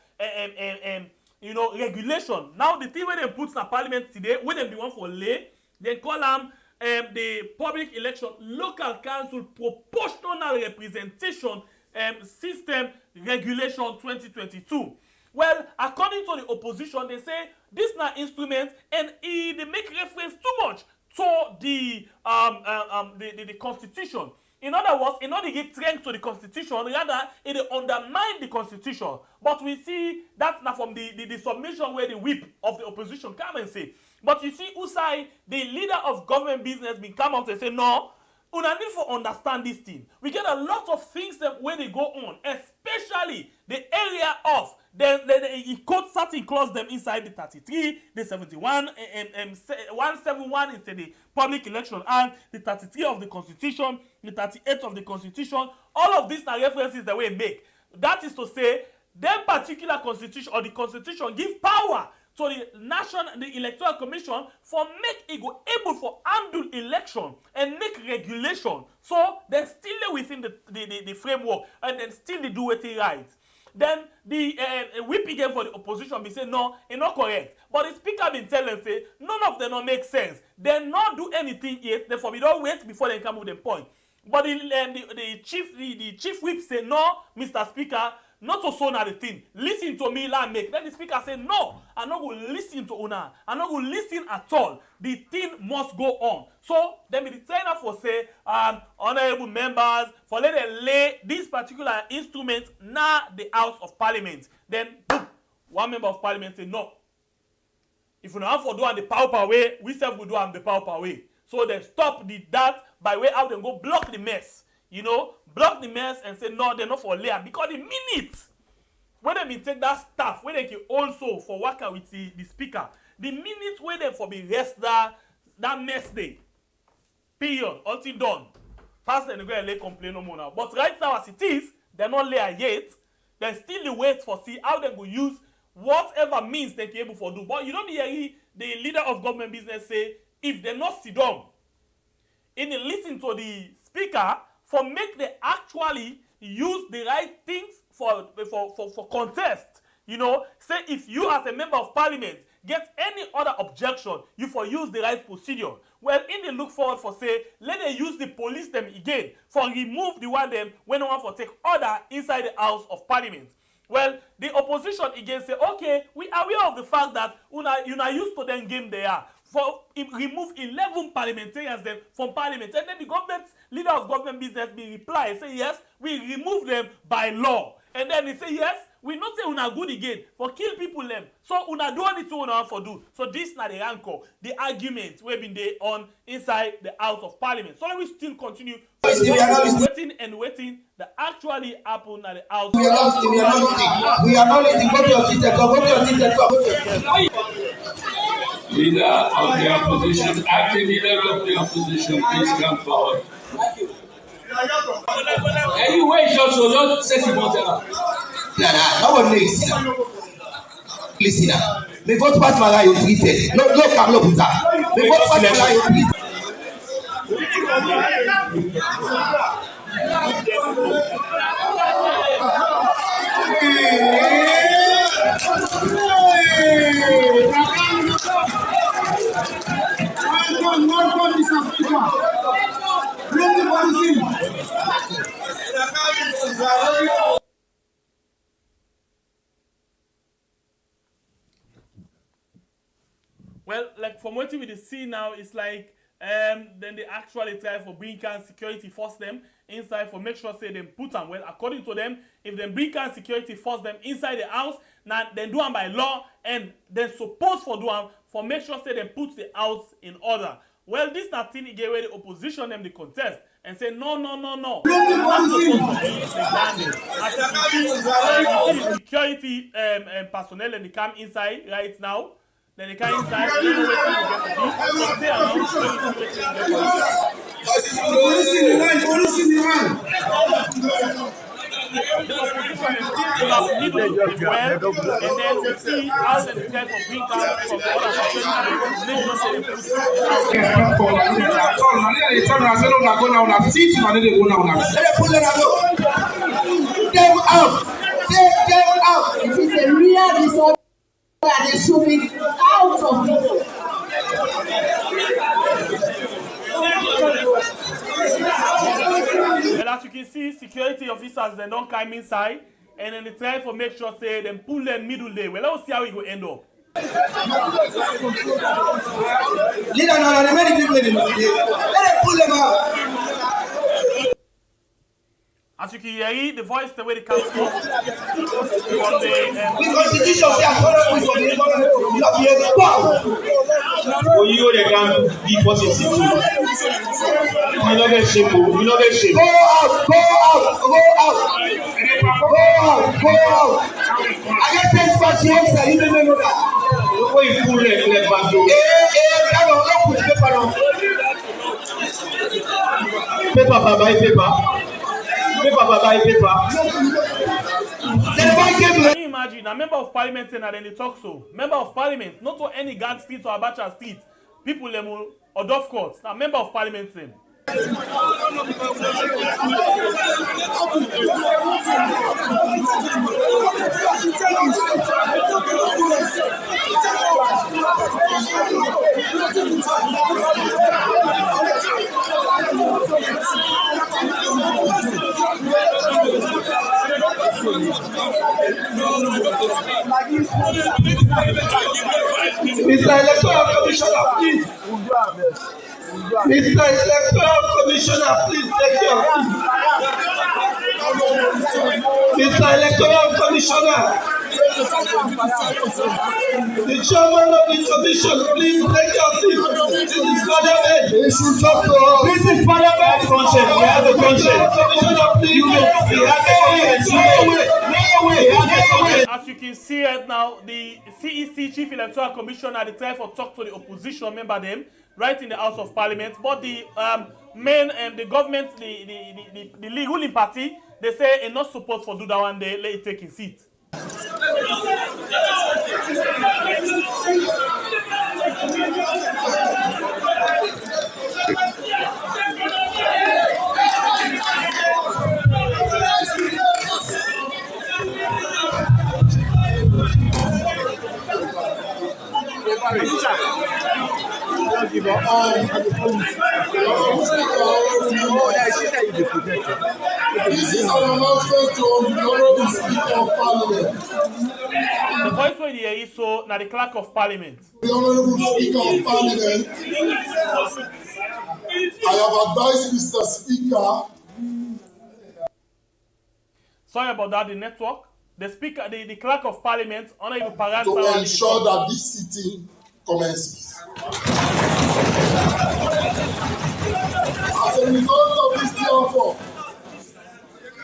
you know, regulation. Now the thing where they put in the parliament today, where they be one for lay, they call them the public election local council proportional representation system regulation 2022. Well, according to the opposition, they say this na instrument and they make reference too much to the constitution. In other words, in order to get strength to the constitution, rather it undermine the constitution. But we see that's now from the submission where the whip of the opposition come and say. But you see, Usai, the leader of government business, been come out and say, no, una need to understand this thing. We get a lot of things that where they go on, especially the area of he quote certain clause them inside the 33, the 71, 171 is the public election and the 33 of the constitution, the 38 of the constitution. All of these are references that we make. That is to say, them particular constitution or the constitution give power to the electoral commission for make it go able for handle election and make regulation. So they still within the framework and then still they do it right. Then the whip again for the opposition be say no, it's not correct. But the speaker been telling them say none of them not make sense. They not do anything yet. Therefore we don't wait before they come with them point. But the chief whip say no, Mr. Speaker. Not to so na the thing. Listen to me, la make. Then the speaker say, no, I'm not going to listen to una. I'm not going to listen at all. The thing must go on. So, then the trainer for say, honorable members, for let them lay this particular instrument na the House of Parliament. Then, boom, one member of Parliament say, no. If you don't have for do on the power way, we self will do on the power way. So, they stop that by way how they go block the mess. You know, block the mess and say no, they're not for layer. Because the minute when they take that staff, when they can also for worker with the speaker, the minute when they for be rest that mess day, period, until done. Pass the go and lay complain no more now. But right now as it is, they're not layer yet. They still wait for see how they go use whatever means they can able for do. But you don't hear the leader of government business say if they not sit down and they listen to the speaker. For make they actually use the right things for contest. You know, say if you as a member of parliament get any other objection, you for use the right procedure. Well, in the look forward for say, let them use the police them again for remove the one them when no one for take order inside the House of Parliament. Well, the opposition again say, okay, we are aware of the fact that you are used to them game they are. For remove 11 parliamentarians them from parliament. And then the government, leader of government business be reply, say yes, we remove them by law. And then he say yes, we not say una good again for kill people them. So una do only two una for do. So this na the rancor, the argument we been there on inside the House of Parliament. So we still continue waiting and waiting that actually happen at the House. We are not listening. Go to your seat. Go to your seat. Leader of the opposition, acting leader of the opposition, please come forward. Anyway, just set him on Nah, no one listen. Listen. The vote pass my line treated. No, come look that. The vote pass my line treated. Welcome, Mr. Speaker. Bring the policy. Well, like from what we see now, it's like then they actually try for bring can security force them inside for make sure say them put them. Well, according to them, if they bring can security force them inside the house, now then do them by law and then supposed for do them for make sure say they put the house in order. Well, this not thing again where the opposition them the contest and say no. Security personnel and they come inside right now. Then they come inside. They don't know where to get to be. So they announce the opposition is still in the middle well, and then we see how the type of bring down from the other them out. Take them out. It is a real disorder that they should be out of it. Well, as you can see, security officers they don't come inside, and then they try to make sure say them pull them middle day. Well, let's see how it will end up. Leader, no, the many people in the let them pull them out. As you can hear, the voice the way they come from the constitution you they can be positive. You know they shape. You know they shape. Go out. I get things for you, sir. You don't know that. Why you pull it back door? Paper, paper. Can you imagine a member of parliament and then they talk so? Member of parliament, not to any guard street or Abacha street. People them or Dove Court. Now member of parliament them. Mr. Electoral Commissioner, please. Mr. Electoral Commissioner, please take your seat. Mr. Electoral Commissioner, the chairman of the commission, please take your seat. This is Parliament. This is Parliament conscience. We have a conscience. Commissioner, please. We have a conscience. As you can see right now, the CEC Chief Electoral Commissioner they try to talk to the opposition member them right in the House of Parliament, but the the government, the ruling party, they say are not supposed to do that one day. Let it take his seat. This is an announcement to the Honorable Speaker of Parliament. The voice where here is so now the Clerk of Parliament. The Honorable Speaker of Parliament, I have advised Mr. Speaker. Sorry about that, the network. The Speaker, the Clerk of Parliament, Honorable Parliament, to ensure that this sitting commences. As a result of this therefore,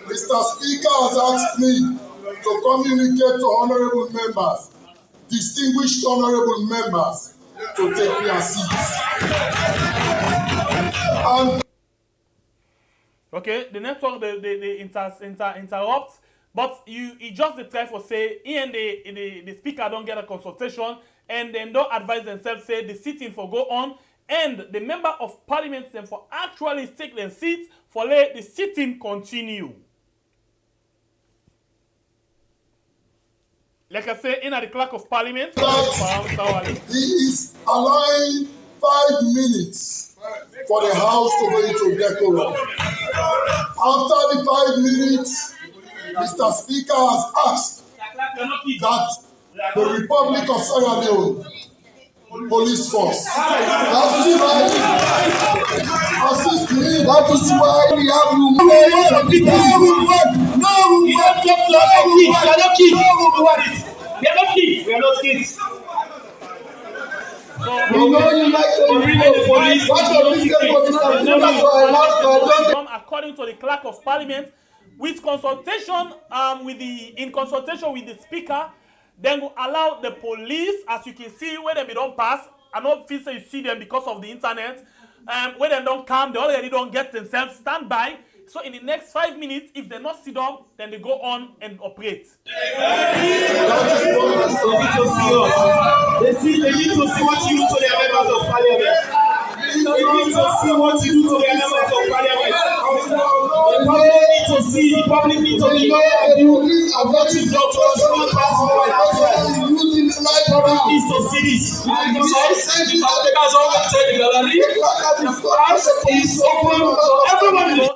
Mr. Speaker has asked me to communicate to honorable members, distinguished honorable members, to take their seats. And okay, the network they interrupt, but you just the try for say the speaker don't get a consultation and then don't advise themselves say the sitting for go on and the member of parliament them for actually take their seats for let the sitting continue. Like I say, in the Clerk of Parliament, he is allowing 5 minutes for the House to go into decorum. After the 5 minutes, Mr. Speaker has asked that the Republic of Sierra Leone Police Force assist me. That is why we have We know you like to police. What your business police are doing that you are allowed to according to the clerk of parliament, with consultation in consultation with the speaker, then will allow the police, as you can see, where they don't pass. I don't feel you see them because of the internet. When they don't come, they already don't get themselves stand by. So in the next 5 minutes, if they're not sit down, then they go on and operate. They need to see what you do to their members of parliament. They need to see what you do to their members of parliament. The public need to see what you've done to us for the past 4 years. Needs to see this. So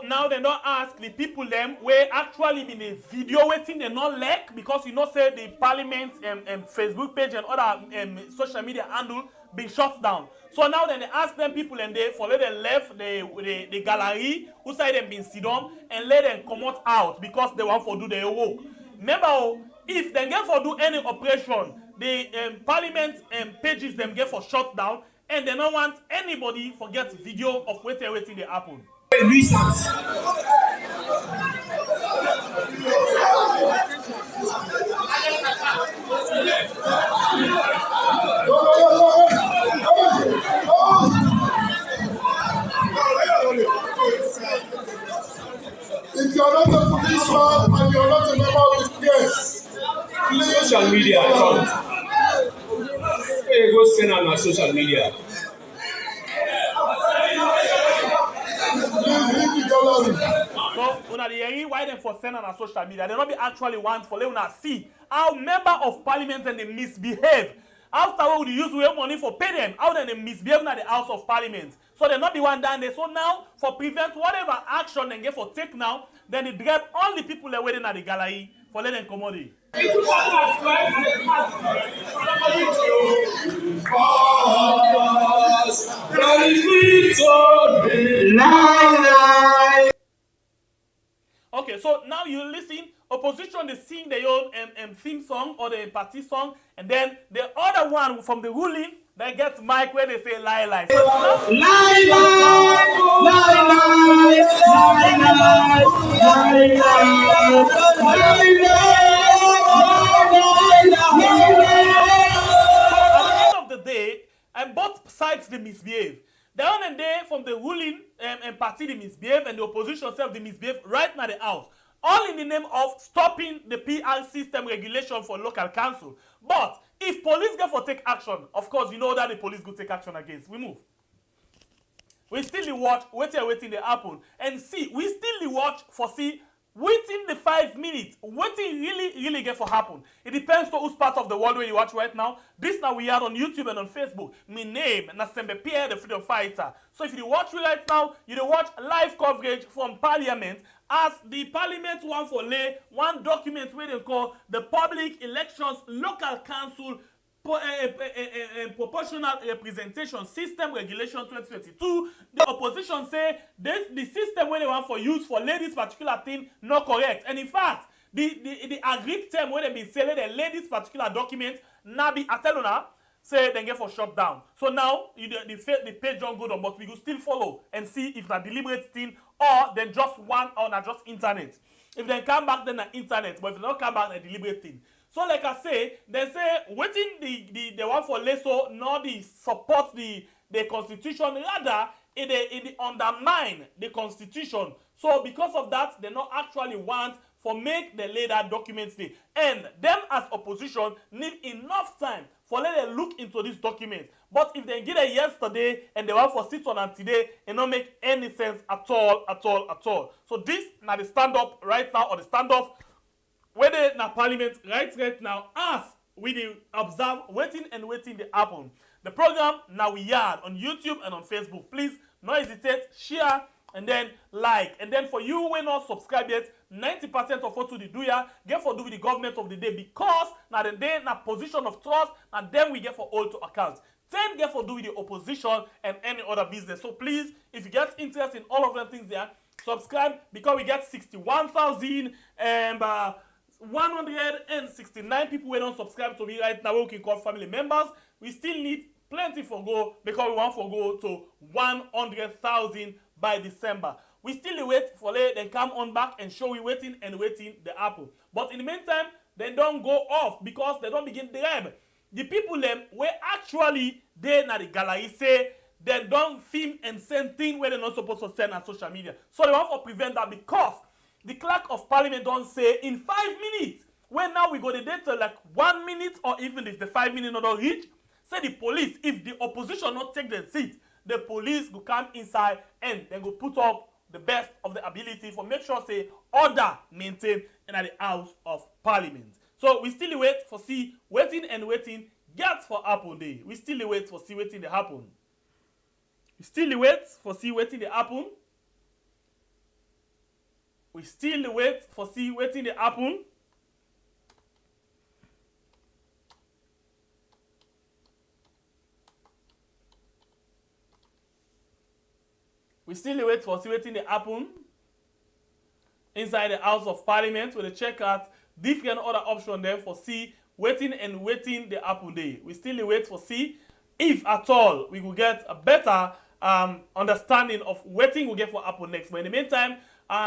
now they don't ask the people them where actually in a video waiting they not like, because you know say the parliament Facebook page and other social media handle been shut down. So now then they ask them people and they follow them left the gallery who side them been sit down and let them come out because they want to do their work. Remember, if they get for do any operation, the parliament pages them get for shut down, and they don't want anybody forget video of waiting they happen. Nuisance. If you are not a policeman and you are not a member of the press, social media account. Where you go send on my social media. So una the why them for send on our social media? They not be actually want for let una see how member of parliament and they misbehave. After all, we use real money for pay them. How then they misbehave at the House of Parliament. So they not the one down there. So now, for prevent whatever action they get for take now, then they grab all the people that waiting at the gallery for let them come out. Okay, so now you listen. Opposition they sing their own theme song or the party song, and then the other one from the ruling they get mic where they say lie lie. So at the end of the day, and both sides they misbehave. The one and they from the ruling and party they misbehave, and the opposition self they misbehave right now the house. All in the name of stopping the PR system regulation for local council. But if police get for take action, of course, you know that the police go take action against. We move. We still watch, waiting the happen. And see, we still watch for see, waiting the 5 minutes, waiting really get for happen. It depends on whose part of the world where you watch right now. This now we are on YouTube and on Facebook. My name, Nasembe Pierre, the freedom fighter. So if you watch right now, you watch live coverage from Parliament, as the Parliament want for lay one document where they call the Public Elections Local Council Proportional Representation System Regulation 2022. The opposition say the system where they want for use for lay this particular thing not correct. And in fact, the agreed term where they been selling the lay this particular document nabi ateluna say they get for shut down. So now the page don't go down, but we will still follow and see if that deliberate thing or then just one or not just internet. If they come back, then the internet. But if they don't come back, a deliberate thing. So like I say, they say waiting the one for Leso, not the support the constitution, rather it undermine the constitution. So because of that, they not actually want for make the later documents stay. And them as opposition need enough time for let them look into this document. But if they get it yesterday and they want for sit on and today, it don't make any sense at all. So this now the stand up right now or the standoff whether na parliament right now as we observe waiting the happen. The program now we are on YouTube and on Facebook. Please no hesitate, share and then like. And then for you when not subscribe yet, 90% of what we do here get for do with the government of the day, because now the day na position of trust and then we get for all to account. 10 get for do with the opposition and any other business. So please, if you get interest in all of them things there, subscribe, because we get 61,169 people who don't subscribe to me right now. We can call family members. We still need plenty for go because we want for go to 100,000 by December. We still wait for them come on back and show we waiting the apple. But in the meantime, they don't go off because they don't begin the reb. The people them were actually there na the gallery say they don't film and send things where they're not supposed to send on social media. So they want to prevent that because the clerk of parliament don't say in 5 minutes. When now we go the data like 1 minute or even if the 5 minutes not reach, say the police, if the opposition not take the seat, the police go come inside and then go put up the best of the ability for make sure say order maintained in the House of Parliament. So we still wait for see waiting get for happen day. We still wait for see waiting to happen. We still wait for see waiting to happen. We still wait for see waiting to happen. We still wait for see waiting to happen inside the House of Parliament where they check out different other options there for see waiting the happen day. We still wait for see if at all we will get a better understanding of waiting we get for happen next. But in the meantime,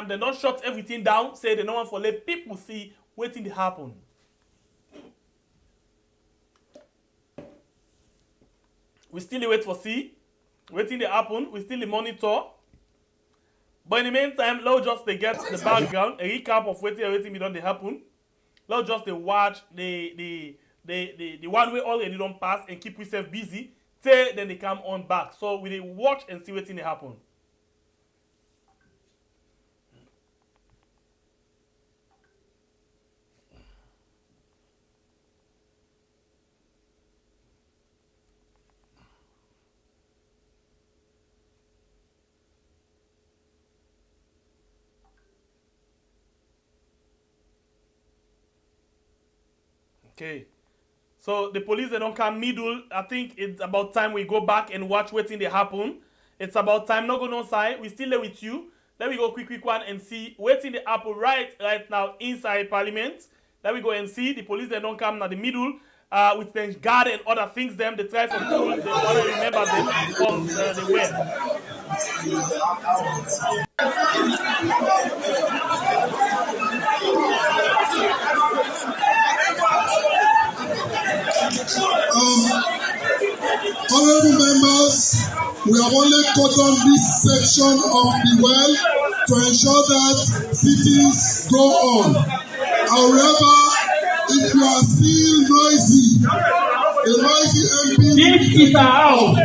they don't shut everything down, say they don't want to let people see waiting to happen. We still wait for see waiting to happen. We still monitor. But in the meantime, let's just get the background, a recap of waiting done they happen. Let's just watch the one way already don't pass and keep yourself busy till then they come on back. So we watch and see waiting they happen. Okay, so the police they don't come middle. I think it's about time we go back and watch waiting they happen. It's about time. Not go no side. We still there with you. Let me go quick one and see waiting the happen right now inside Parliament. Let me go and see the police they don't come now the middle with the guard and other things. Them they try to pull. They want to remember them from the web. Honorable members, we have only cut on this section of the well to ensure that sittings go on. However, if you are still noisy, the noisy MPs will be taken out.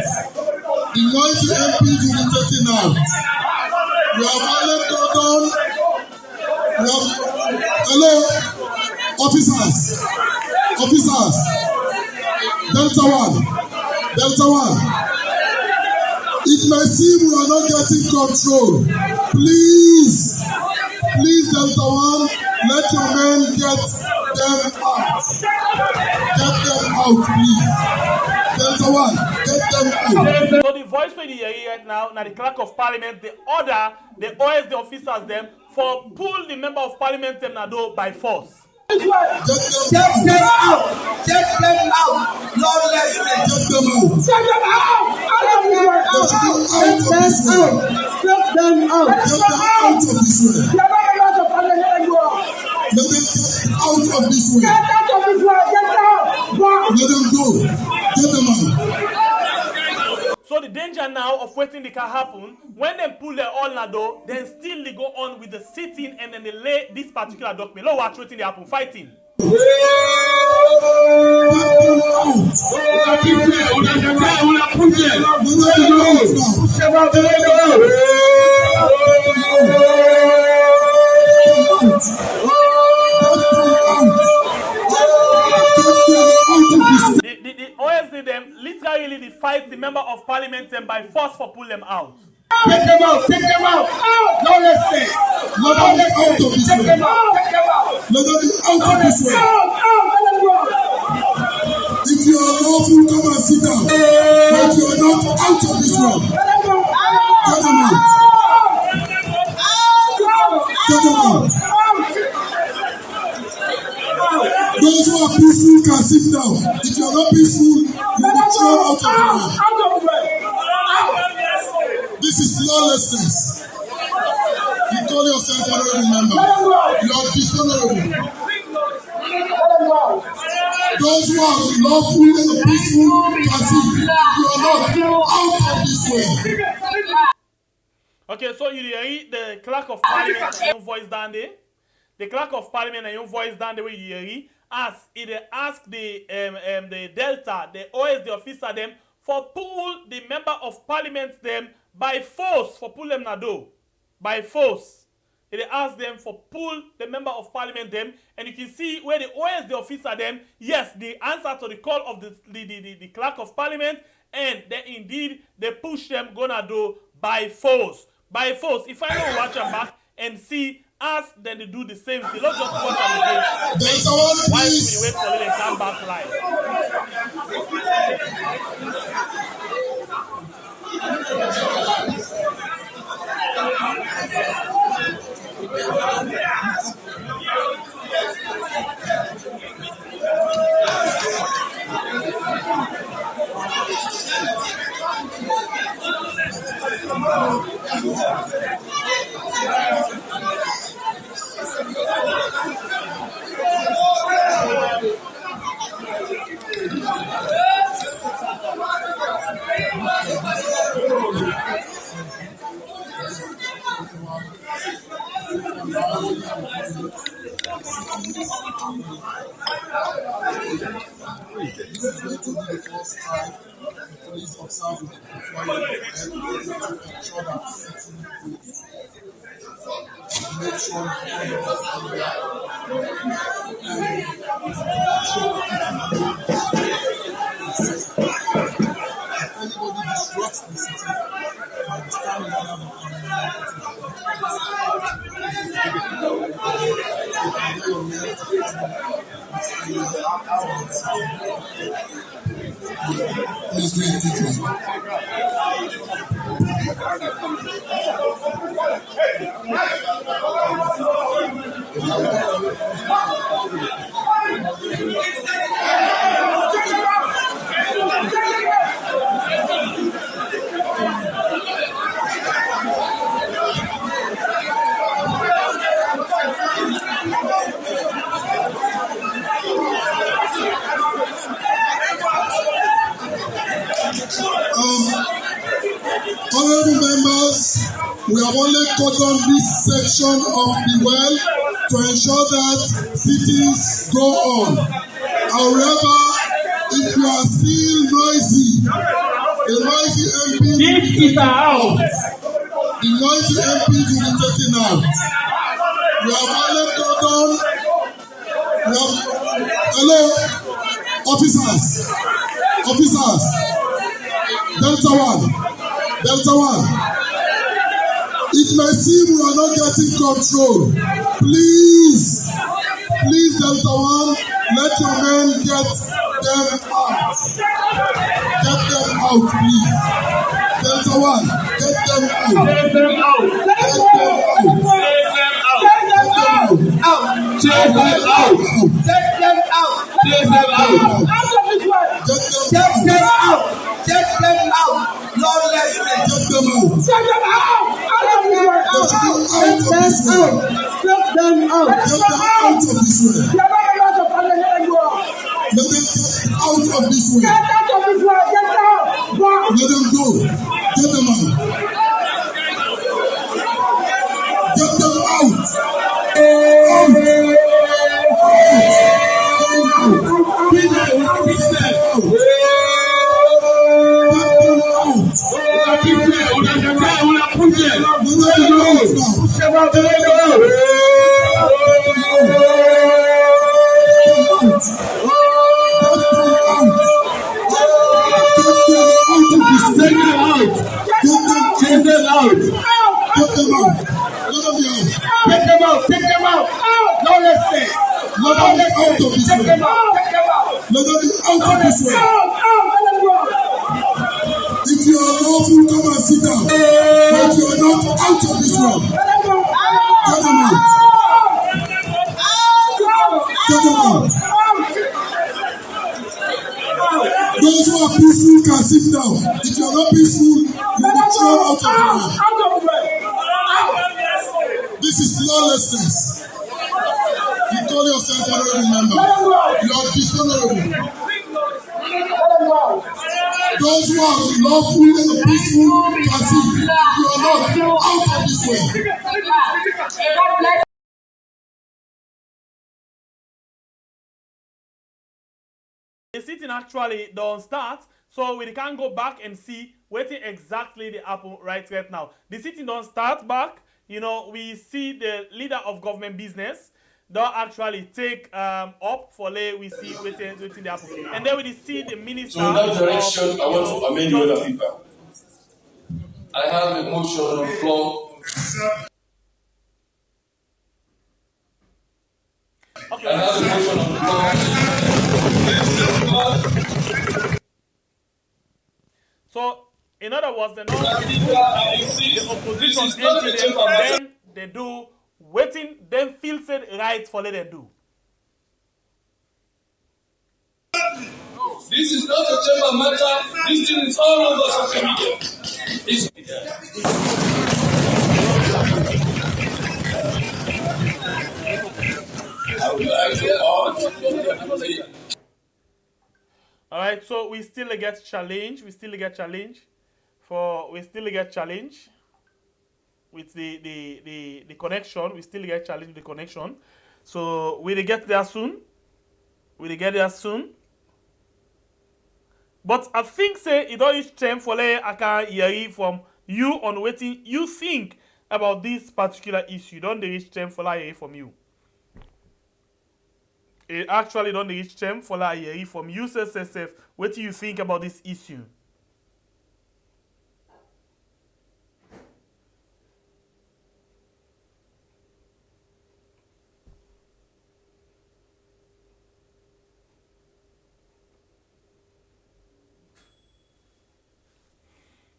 The noisy MPs will be taken out. We have only cut on. Hello, officers. Delta 1. It may seem we are not getting control. Please, Delta 1, let your men get them out. Get them out, please. Delta 1, get them out. So the voice for the hearing right now the clerk of parliament, the order, the OS, the officers them for pull the member of parliament them now do by force. Get them out! Lawlessly! Get them out! Get them out! Get them out of this way! Let them get out of this way! Let them go! Get them out! So the danger now of waiting they can happen, when they pull their all now though, then still they go on with the sitting and then they lay this particular document. Look watch waiting they happen, fighting. The OSD them literally they fight the member of parliament them by force for pull them out. Take them out! No lessness! Let them be out of this way! Let them be out of this way! If you are lawful, come and sit down. But you are not out of this way. Get them out! Get them out! Those who are peaceful can sit down. If you are not peaceful, you will Out of the way. This is lawlessness. You call yourself honorable member. You are dishonorable. Those who are lawful and peaceful transit, you are not out of this way. Okay, so you hear the clerk of parliament and your voice down there. The clerk of parliament and your voice down the way you hear ask the Delta, the OSD officer them for pull the member of parliament them by force for pull them na do by force. They ask them for pull the member of parliament them, and you can see where the OSD officer them, yes, the answer to the call of the clerk of parliament, and then indeed they push them gonna do by force. By force. If I don't watch them back and see us, then they do the same thing. Let's just watch them again. Why should we wait for them and come back live? Honorable members, we have only cut on this section of the well to ensure that sittings go on. However, if you are still noisy, the noisy MPs will be taken out. The noisy MPs will be taken out. We have only cut on. Hello, officers. Delta 1. It may seem we are not getting control. Please, Delta 1, let your men get them out. Get them out, please. Delta 1, get them out. Get them out. Take them out. Lawlessness. Get them out. Get them out. Get them out of this way. Let them get out of this way. Let them go. Get them out. Get them out. If you are lawful, come and sit down. But you are not out of this room. Get them out. Get them out. Those who are peaceful can sit down. If you are not peaceful, you will be thrown out of the way. This is lawlessness. You call yourself honorable member. You are dishonorable. Those who are lawful and peaceful can sit. You are not out of this way. The sitting actually don't start, so we can go back and see what exactly the happen right now. The sitting don't start back. You know, we see the leader of government business don't actually take up for lay. We see what the happen, and then we see the minister. So in that direction, I want to amend the other paper. I have a motion on the floor. Okay. I have a motion on the floor. So, in other words, the opposition enter them, and then they do waiting, then feels it right for let them do. This is not a chamber matter. This thing is all over social media. All right, so we still get challenge. We still get challenge with the connection. We still get challenge with the connection. So we'll get there soon. But I think say it don't reach time for I can hear from you on waiting you think about this particular issue. Don't reach time for I hear from you. It actually don't reach time for I hear from you. Say, what do you think about this issue?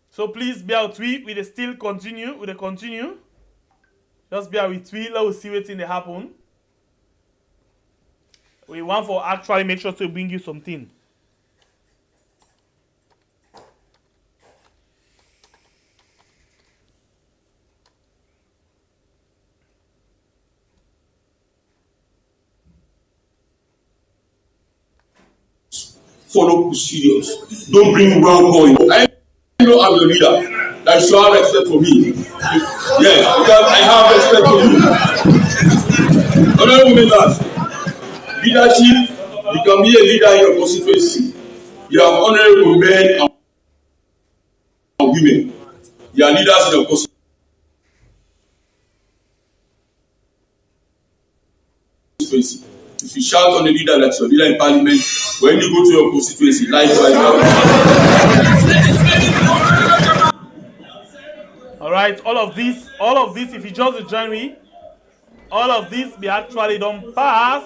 So please bear with me. We will still continue. Just bear with me. Let's see what's in the happen. We want for actually make sure to bring you something. Follow procedures. Don't bring wrong going. I know I'm your leader. That you have respect for me. Yes, because I have respect for you. Honorable members, leadership, you can be a leader in your constituency. You have honorable men and women. You are leaders in your constituency. If you shout on the leader that's your leader in parliament, when you go to your constituency, likewise. All right, all of this, if you just join me, all of this we actually don't pass.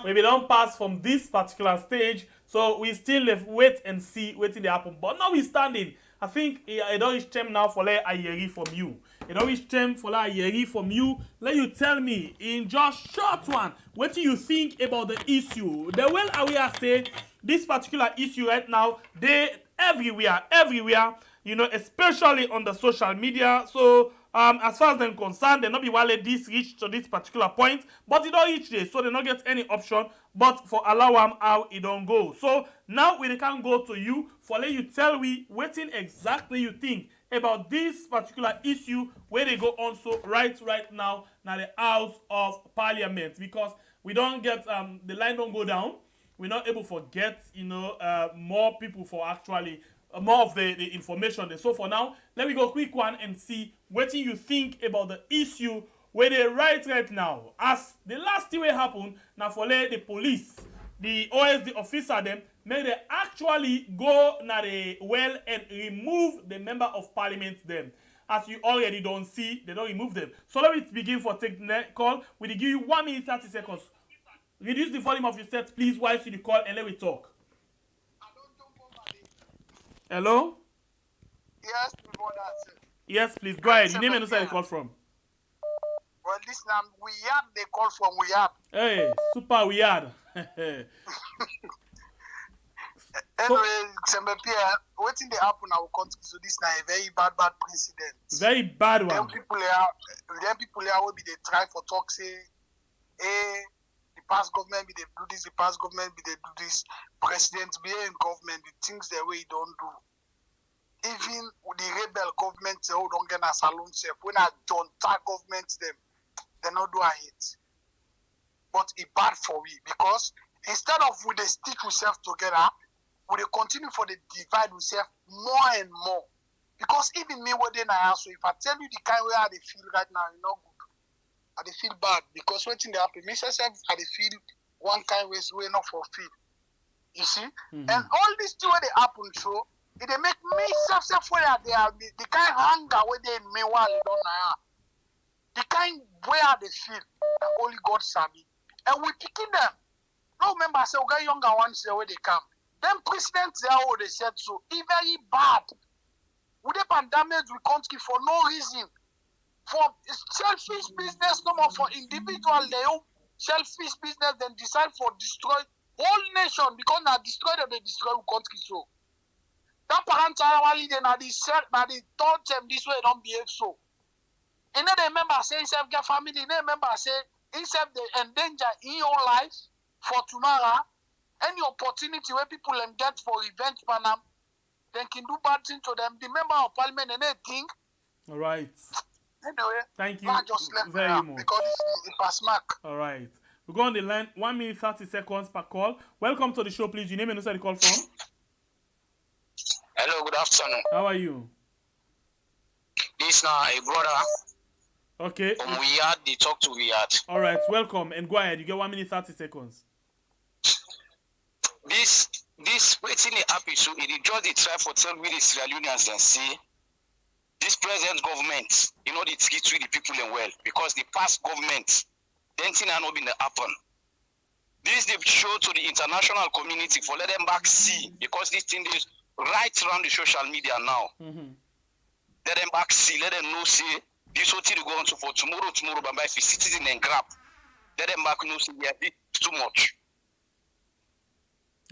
Maybe don't pass from this particular stage, so we still wait and see what will happen. But now we standing. I think it don't reach time now for let I hear from you. It don't reach time for let I hear from you. Let you tell me in just short one what do you think about the issue. The way we are saying this particular issue right now, they everywhere. You know, especially on the social media. So as far as they're concerned, they not be while this reach to this particular point, but it don't reach there, so they not get any option but for allow them how it don't go. So now we can go to you for let you tell me what exactly you think about this particular issue where they go also right now the House of Parliament, because we don't get the line don't go down. We're not able to get more people for actually more of the information there. So for now, let me go quick one and see what you think about the issue where they right now. As the last thing will happen, now for let the police, the OSD officer them, may they actually go na the well and remove the member of parliament them. As you already don't see, they don't remove them. So let me begin for take the call. We'll give you 1 minute 30 seconds. Reduce the volume of your set, please, while you the call, and let me talk. Hello? Yes, before that. Yes, please, go ahead. Your name and where you call from? Well, this now, Wiyad, they call from Wiyad. Hey, super Wiyad. Anyway, waiting the happen I will continue. So this is a very bad precedent. Very bad one. Then people will be they try for talk say, hey, the past government be they do this, the past government be they do this. President be in government, the things the way he don't do. Even the rebel government they don't get a salon self. When I don't tag government them, they not do a hit. But it's bad for we because instead of we they stick ourselves together, we they continue for the divide ourselves more and more. Because even me what then I answer, if I tell you the kind way I they feel right now, it's not good. I they feel bad because when thing they happen, me myself I they feel one kind way not for feel. You see? And all these things where they happen so it they make me self where they are the kind hunger where they me while they don't know. The kind where they feel that only God sabi. And we picking them. No remember I say we got younger ones there where they come. Them presidents there what they said so it's very bad. We they damage we country for no reason. For selfish business, no more for individual they own selfish business then decide for destroy whole nation because now destroy them they destroy we country so. That parents are then na the third term this way don't behave so. And then they remember say himself get family, they remember say himself they endanger in your life for tomorrow. Any opportunity where people can get for revenge panam, they can do bad things to them. The member of parliament and anything. All right. Anyway, thank you just very much. Because it's pass mark. All right. We go on the line. 1 minute 30 seconds per call. Welcome to the show, please. Your name and where you call from? Hello, good afternoon. How are you? This now a brother. Okay. From Riyadh, they talk to Riyadh. All right, welcome and go ahead. You get 1 minute 30 seconds. This waiting the happy so it just the try for tell we the Sierra Leoneans and see this present government, you know, they treat the people and well because the past government, then thing are not been happen. This they show to the international community for let them back see because this thing is right around the social media now. Let them back see, let them know see this what to go on to for tomorrow, but if you citizen and grab, let them back know see yeah, it's too much.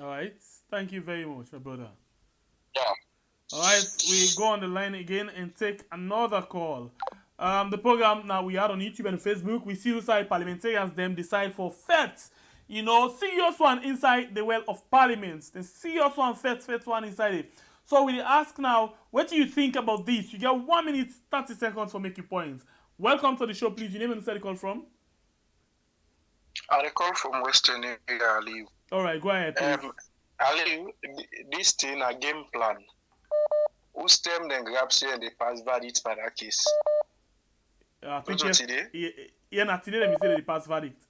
All right. Thank you very much, my brother. Yeah. All right. We go on the line again and take another call. The program now we are on YouTube and Facebook. We see inside parliamentarians them decide for facts. You know, serious one inside the well of parliaments. The serious one, first one inside it. So we ask now, what do you think about this? You get 1 minute 30 seconds for making points. Welcome to the show, please. Your name and where you call from? I call from Western area, Ali. All right, go ahead, please. Ali, this thing a game plan. Who stem then grab say and they pass verdict by that case? I think yeah, not today. Let me say they pass verdict.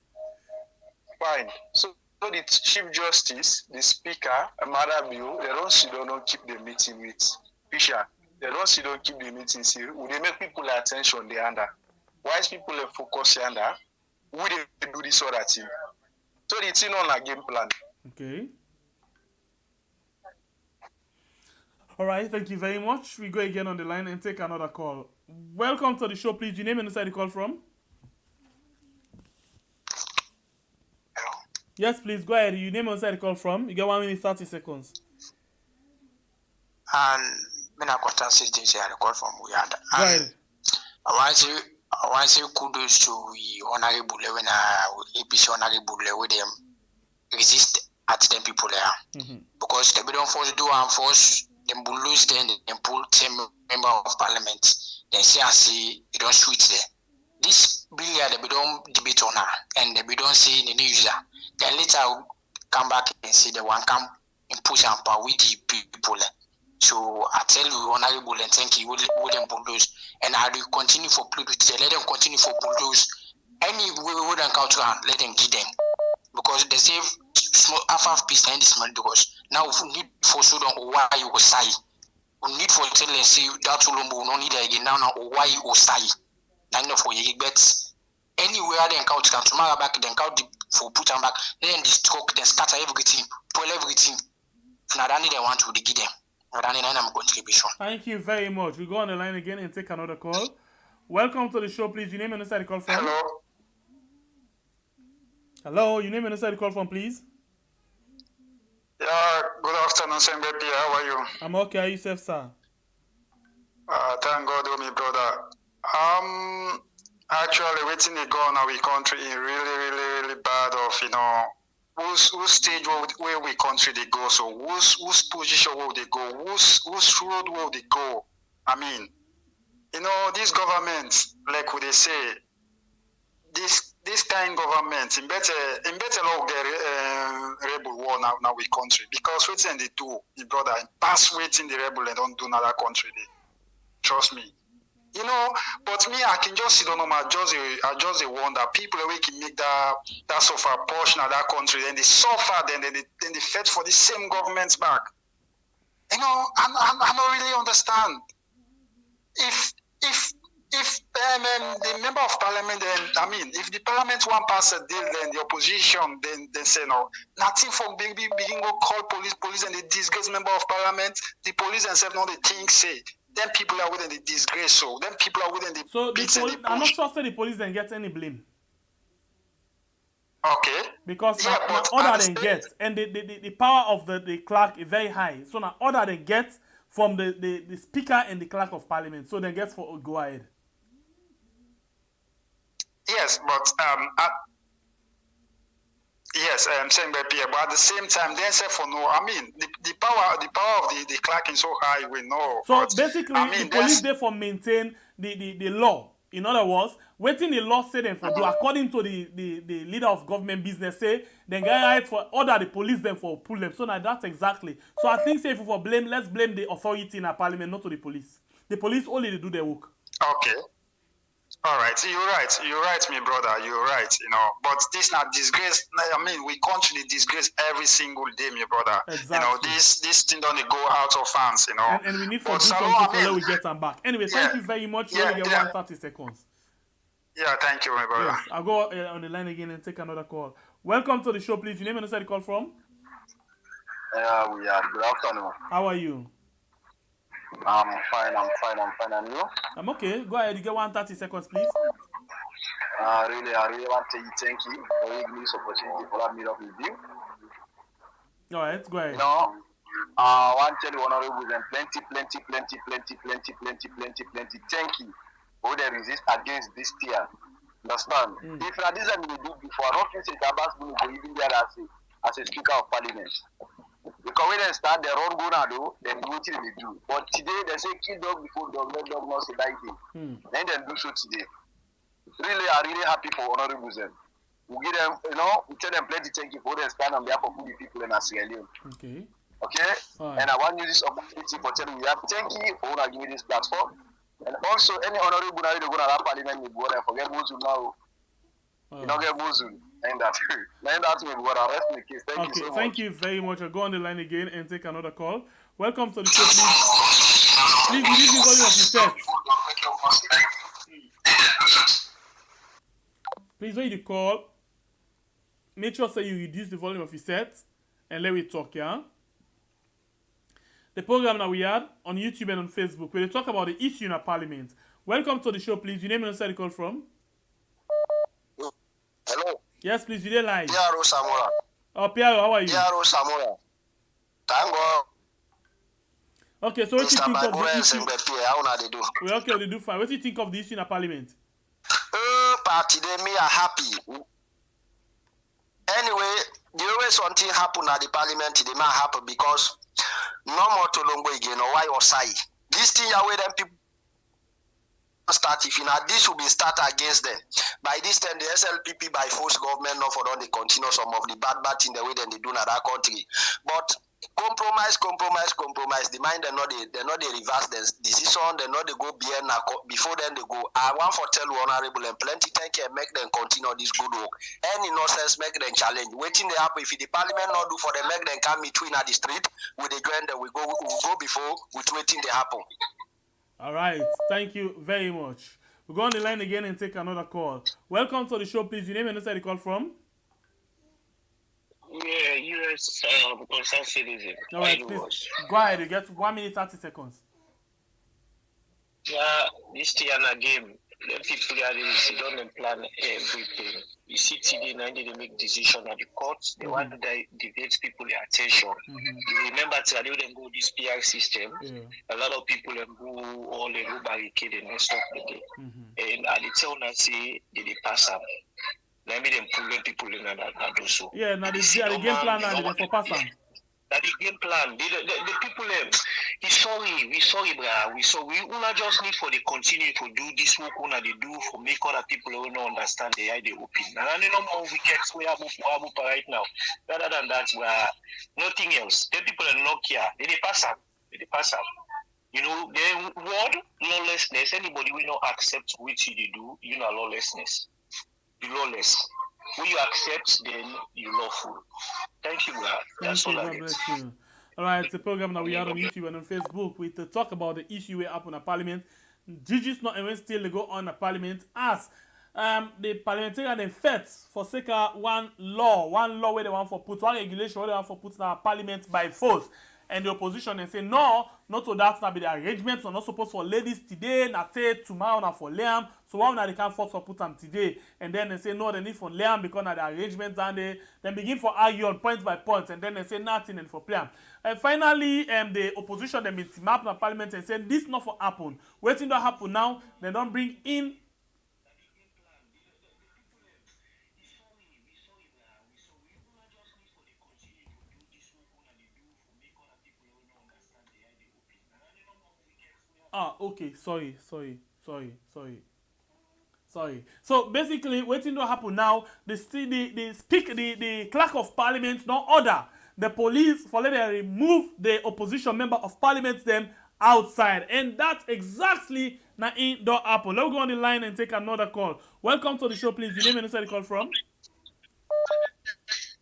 Fine. So the Chief Justice, the Speaker, Amada Bill, they don't sit down and keep the meeting with Fisher. They don't sit down and keep the meeting. See, would they make people attention they under? Why is people focus under? Would they do this other thing? So it's in on a game plan. Okay. All right, thank you very much. We go again on the line and take another call. Welcome to the show, please. Your name and where you call from? Hello? Yes, please, go ahead. Your name and where you call from? You get 1 minute 30 seconds. And when I got James I call from Riyadh. Go ahead. I want to say kudos to the honorable when APC honorable with them resist at them people there. Because they don't force do and force them will lose then pull 10 member of parliament. Then see they don't switch there. This bill here they don't debate on her and they don't say in the news. Then later come back and say they want come and push and power with the people. So I tell you, honorable and thank you, William bulldoze, and I will continue for bulldoze. Let them continue for bulldoze. Any wooden culture, let them give them because they save small half piece and this money because now we need for so long why you will say. We need for tell and say that will no need again now why you will say. I know for you bet anywhere they count can tomorrow back then count for put them back. Then this talk then scatter everything, pull everything. Now they want to give them. Thank you very much. We go on the line again and take another call. Welcome to the show, please. Your name and where you call from? Hello. Hello, your name and where you call from, please? Yeah, good afternoon, Sengbepi. How are you? I'm okay. How are you, sir? Thank God, my brother. Actually, waiting to go on our country in really bad of, whose stage where we country they go. So whose position will they go? Whose road will they go? I mean, this government, like what they say, this kind of government, in better law get rebel war now we country, because waiting they do, my brother, pass waiting the rebel and don't do another country. Trust me. But me, I can just sit on I just wonder people we can make that suffer portion of that country, then they suffer, then they fight for the same governments back. I don't really understand. If the member of parliament, then if the parliament want pass a deal, then the opposition then say no. Nothing for begin go call police and they disgrace member of parliament. The police themselves know the things say. Then people are within the disgrace, so then people are within the. So I'm not sure the police then get any blame. Okay. Because now order they get, and the power of the clerk is very high. So now order they get from the speaker and the clerk of parliament. So they get for go ahead. Yes, but saying that, but at the same time, they say for no. I mean, the power of the clerk is so high. We know. So basically, the police therefore maintain the law. In other words, waiting the law say them for do according to the leader of government business say then get right for order the police them for pull them. So now that's exactly. So I think say if we for blame, let's blame the authority in our parliament, not to the police. The police only they do their work. Okay. All right, you're right, my brother, you're right, but this not disgrace. I mean, we country disgrace every single day, my brother. Exactly. This thing don't go out of hands, And we need to do something so we get them back. Anyway, thank you very much. We only get 130 seconds. Yeah, thank you, my brother. Yes, I'll go on the line again and take another call. Welcome to the show, please. Your name and where you call from? We are. Good afternoon. How are you? I'm fine, and you? I'm okay. Go ahead, you get 130 seconds, please. I really want to thank you for giving this opportunity for that meet up with you. All right, go ahead. I want to tell you, honorables, and plenty. Thank you for the resist against this tier. Understand? If Radism will do before, I don't think Tabas will go even there as a speaker of parliament. Because when they start their own go now, then do what they do. But today they say kill dog before dog, let dog not say that thing. Then they do so today. Really, I'm really happy for honorables them. We give them, we tell them plenty thank you for them stand on behalf of the people in Sierra Leone. Okay. Right. And I want to use this opportunity for telling you thank you for giving this platform. And also any honorable now they go to that parliament with water. Forget Mosul now. You don't get Mosul. And that's me what I rest in the case. Thank you so much. Thank you very much. I'll go on the line again and take another call. Welcome to the show, please. Please reduce the volume of your set. Please, when you call, make sure say you reduce the volume of your set and let me talk, yeah? The program that we had on YouTube and on Facebook, where they talk about the issue in our parliament. Welcome to the show, please. Your name and where you call from? Hello. Yes, please. You did live. Piero Samora. Oh, Piero, how are you? Piero Samora. Thank God. Okay, so what do you think of the issue? Well, okay, they do fine. What do you think of the issue in the parliament? Party, they me are happy. Anyway, the way something happen at the parliament, they might happen because no more to long again or why or side. This thing away them people start if this will be start against them. By this time the SLPP by force government not for them they continue some of the bad thing the way then they do in that country. But compromise. The mind they're not they reverse the decision, they're not they go beyond before then they go. I want for tell you honorable and plenty thank you and make them continue this good work. Any nonsense make them challenge. Waiting they happen if the parliament not do for them make them come between at the street with the join them we go before with waiting they happen. All right, thank you very much. We'll go on the line again and take another call. Welcome to the show, please. Your name and where you call from? Yeah, U.S. concerned citizen. All right, please. Go ahead. You get 1 minute 30 seconds. Yeah, this Tiana game. the people here, they sit down and plan everything. You see, today, now they make decision at the courts. They want to divert people their attention. You remember, till they them go this PR system. A lot of people them go all the go barricade and mess up the day. And at the town, I say they pass up. Let me them pull them people in and do so. Yeah, now the game plan and they for pass them. That the game plan, the people we sorry, brah. We una just need for they continue to do this work una they do for make other people who don't understand the idea open. And I don't know we get we have right now. Rather than that, nothing else. The people are not here. They pass up. You know, the word lawlessness. Anybody will not accept what they do. You know, lawlessness. You lawless. When you accept, then you lawful. Thank you, brother. That's all I get. All right, it's a program that we are on YouTube and on Facebook with to talk about the issue we up on the Parliament. Judges not even still go on the Parliament as the parliamentarian and feds for sake of one law where they want for put one regulation where they want for put in our Parliament by force. And the opposition and say no, not to that now be the arrangements are not supposed for ladies today, not tomorrow, not for Liam. So why they can't force for put them today? And then they say no, they need for Liam because of the arrangements and they then begin for argue on point by point, and then they say nothing and for Liam. And finally, the opposition they meet map in Parliament and say this not for happen. Waiting to happen now, they don't bring in. Okay, sorry. So basically, waiting to happen now, the clerk of parliament now order the police for let them remove the opposition member of parliament them outside. And that's exactly now in the happen. Let's go on the line and take another call. Welcome to the show, please. Your name and where you call from?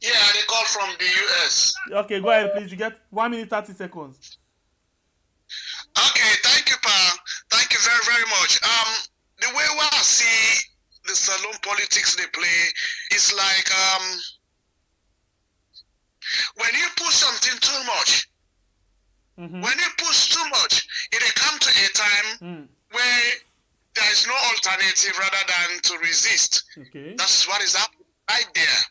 Yeah, they call from the US. Okay, go ahead, please. You get 1 minute 30 seconds. Okay, thank you, Pa. Thank you very, very much. The way I see the saloon politics they play is like when you push something too much, when you push too much, it come to a time where there is no alternative rather than to resist. That's what is happening right there.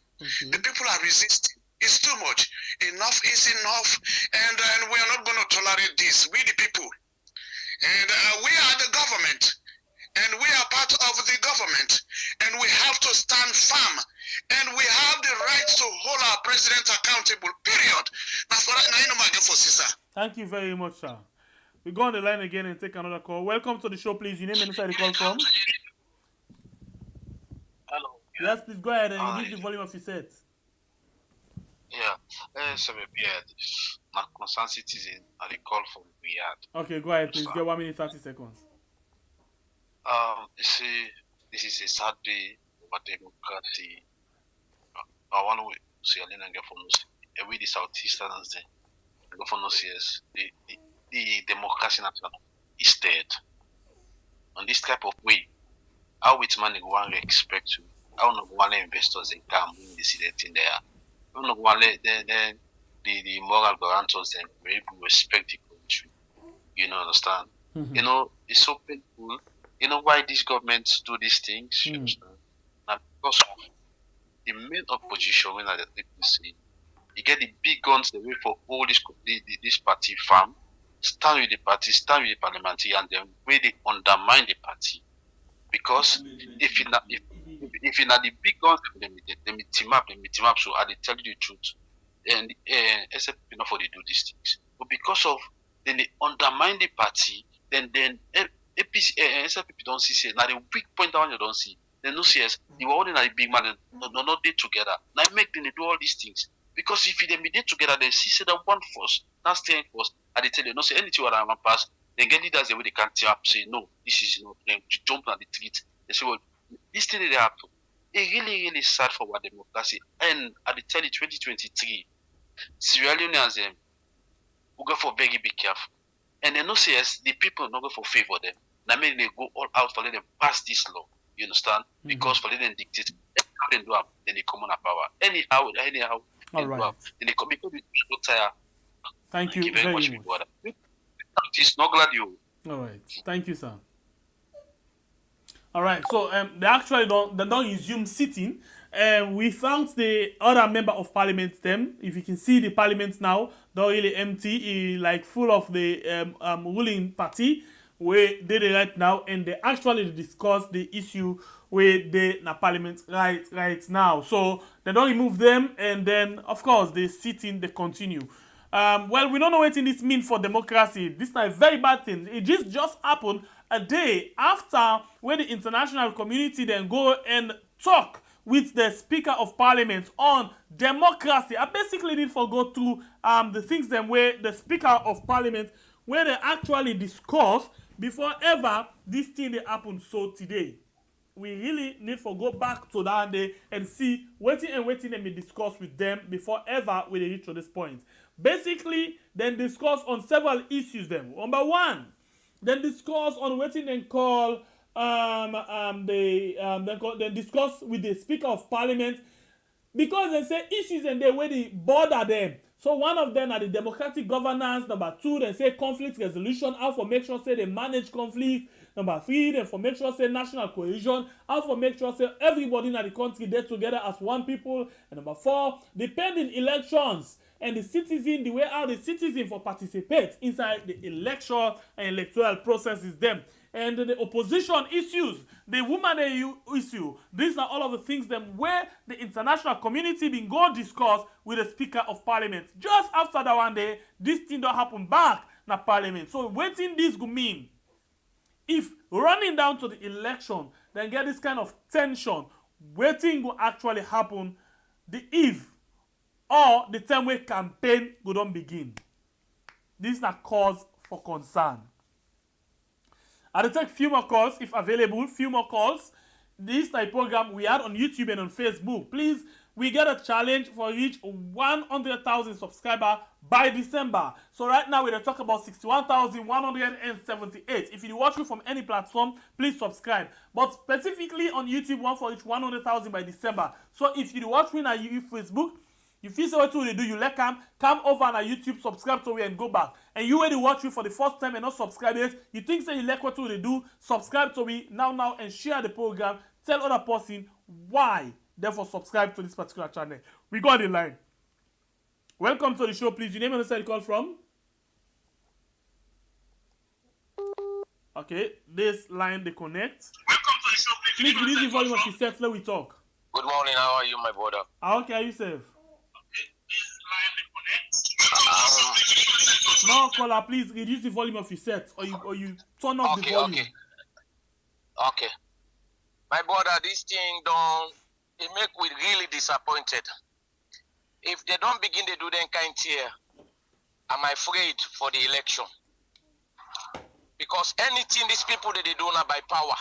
The people are resisting. It's too much. Enough is enough, and we are not going to tolerate this. We the people, and we are the government, and we are part of the government, and we have to stand firm, and we have the right to hold our president accountable. Period. Thank you very much, sir. We go on the line again and take another call. Welcome to the show, please. Your name and where you call from? Hello. Yes, please go ahead and reduce the volume of your set. Yeah, so my concerned citizen, I call from Riyadh. Okay, go ahead, please. Get 1 minute 30 seconds. You see, this is a sad day for democracy. I want to say, I didn't get from us. Every the Southeasterners, they go from us. Yes, the democracy is dead. On this type of way, how with money go and expect to? How no one investors they come in the city there? How no one the moral guarantors them maybe respect the country? You know, understand? You know, it's so painful. You know why these governments do these things? You understand? Now because of the main opposition, when I say, you get the big guns the way for all this party farm, stand with the party, stand with the parliamentary, and then way they undermine the party. Because if you not the big guns, they team up. So I tell you the truth, and except enough for they do these things. But because of then they undermine the party, then APC, except people don't see now the weak point down you don't see. They no see us. You are ordinary big man, not they together. Now make them do all these things. Because if they be there together, they see that one force, that's staying force, and they tell you, no, say anything what I want pass, then get leaders the way they can't tear up, say, no, this is not them, jump on the tweet. They say, well, this thing they happen. It's really, really sad for our democracy. And I tell you, 2023, Sierra Leoneans, we go for very be careful. And they no say us, the people not go for favor them. Now maybe they go all out for let them pass this law. You understand? Because for let them dictate, they do up, then they come on a power. Anyhow. All right. Then they come because we don't tire. Thank you very much. It's not glad you. All right. Thank you, sir. All right, so they actually don't resume sitting. We thank the other member of parliament. Them, if you can see the parliament now, not really empty, like full of the ruling party where they right now, and they actually discuss the issue where they na parliament right now. So they don't remove them, and then of course they sit in, they continue. Well, we don't know what this means for democracy. This is a very bad thing. It just happened a day after where the international community then go and talk with the Speaker of Parliament on democracy. I basically need to go through the things then where the Speaker of Parliament where they actually discuss before ever this thing they happened. So today we really need to go back to that day and see waiting and we discuss with them before ever we reach to this point. Basically, then discuss on several issues. Then number one, then discuss on waiting and call then discuss with the Speaker of Parliament because they say issues and they where they bother them. So one of them are the democratic governance. Number two, they say conflict resolution. How for make sure say they manage conflict. Number three, then for make sure say national cohesion. How for make sure say everybody in the country get together as one people. And number four, the pending elections and the citizen, the way how the citizen for participate inside the election and electoral processes them. And the opposition issues, the woman issue. These are all of the things them where the international community been go discuss with the Speaker of Parliament. Just after that one day, this thing don't happen back na Parliament. So waiting this go mean if running down to the election, then get this kind of tension, waiting will actually happen the eve or the time where campaign go don't begin. This is a cause for concern. I'll take few more calls if available. Few more calls. This type program we had on YouTube and on Facebook. Please, we get a challenge for reach 100,000 subscribers by December. So right now we're talk about 61,178. If you watch me from any platform, please subscribe. But specifically on YouTube, one for each 100,000 by December. So if you watch me on Facebook, you feel so what to do, you let come over on YouTube, subscribe to me and go back. And you already watch me for the first time and not subscribe yet, you think say you like what to do, subscribe to me now and share the program. Tell other person why, therefore subscribe to this particular channel. We got in line. Welcome to the show, please. Your name and the side you call from? Okay, this line they connect. Welcome to the show, please. Please release the volume of your set, let we talk. Good morning, how are you, my brother? How okay are you, safe? No, caller, please reduce the volume of your set or you turn off the volume. Okay. My brother, this thing it make we really disappointed. If they don't begin to do them kind here, I'm afraid for the election. Because anything these people they do now by power.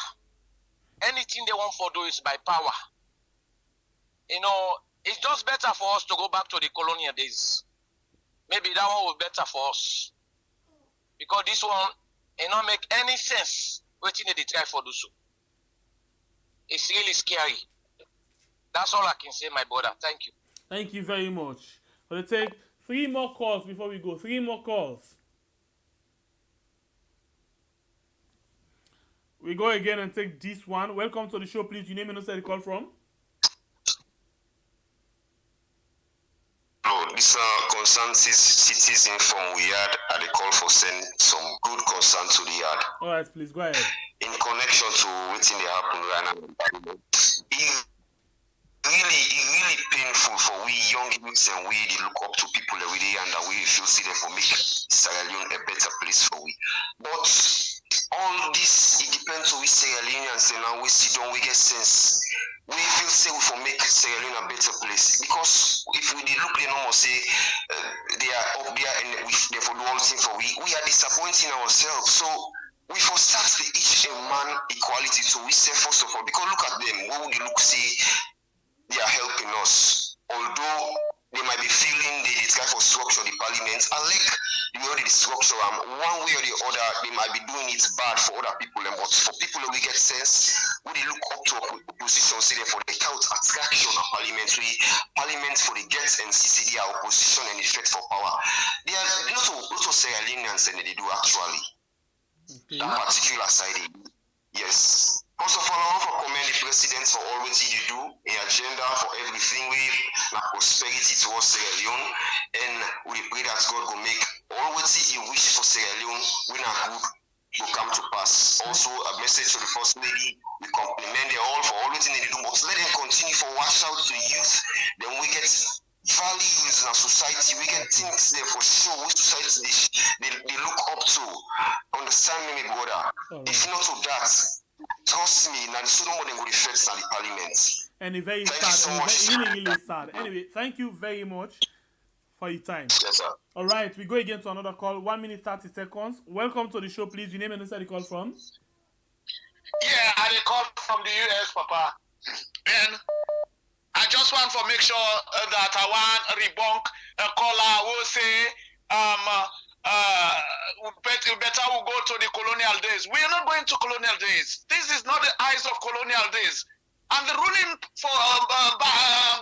Anything they want to do is by power. You know, it's just better for us to go back to the colonial days. Maybe that one will be better for us. Because this one, it don't make any sense waiting they try for do so. It's really scary. That's all I can say, my brother. Thank you. Thank you very much. We'll take 3 more calls before we go. 3 more calls. We go again and take this one. Welcome to the show, please. Your name and where you call from? No, this concerned citizen from Yard at the call for send some good concern to the yard. All right, please go ahead. In connection to what's in the happen right now, it's really painful for we young youths and we they look up to people every day and that we feel see them for make Sierra Leone a better place for we. But all this it depends on we Sierra Leoneans and now we sit down we get sense. We feel say we for make Sierra Leone a better place because if we look they normal say they are up there and we they for do all thing for we are disappointing ourselves. So we for start the each man equality so we say first of all because look at them what would they look say they are helping us although they might be feeling they try for structure the parliament and like the way they structure one way or the other they might be doing it bad for other people but for people we get sense when they look up to opposition say they for the count attraction of parliament for the get and see their opposition and effect for power they are not also Sierra Leoneans and they do actually that particular side yes First of all, I want to commend the president for all what he do, an agenda for everything we like prosperity towards Sierra Leone, and we pray that God will make all what he wish for Sierra Leone when a good will come to pass. Also, a message to the First Lady, we compliment them all for all what they do, but let them continue for watch out to youth, then we get values in our society, we get things there for sure, which society they look up to. Understand me, brother? If not to that, trust me, and so no more than go defense at the parliament. And it's very sad, really sad. Anyway, thank you very much for your time. Yes, sir. All right, we go again to another call. 1 minute 30 seconds. Welcome to the show, please. Your name and where you call from? Yeah, I call from the US, Papa. And I just want to make sure that I want to debunk a caller who say better we'll go to the colonial days. We are not going to colonial days. This is not the eyes of colonial days. And the ruling for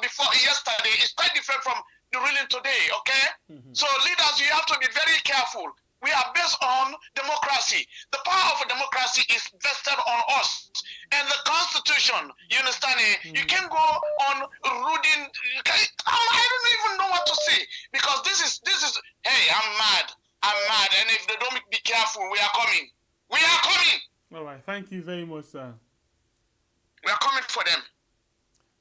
before yesterday is quite different from the ruling today, okay? So leaders, you have to be very careful. We are based on democracy. The power of democracy is vested on us. And the Constitution, you understand it? You can go on ruling. I don't even know what to say. Because this is, hey, I'm mad. And if they don't be careful, we are coming. We are coming. All right. Thank you very much, sir. We are coming for them.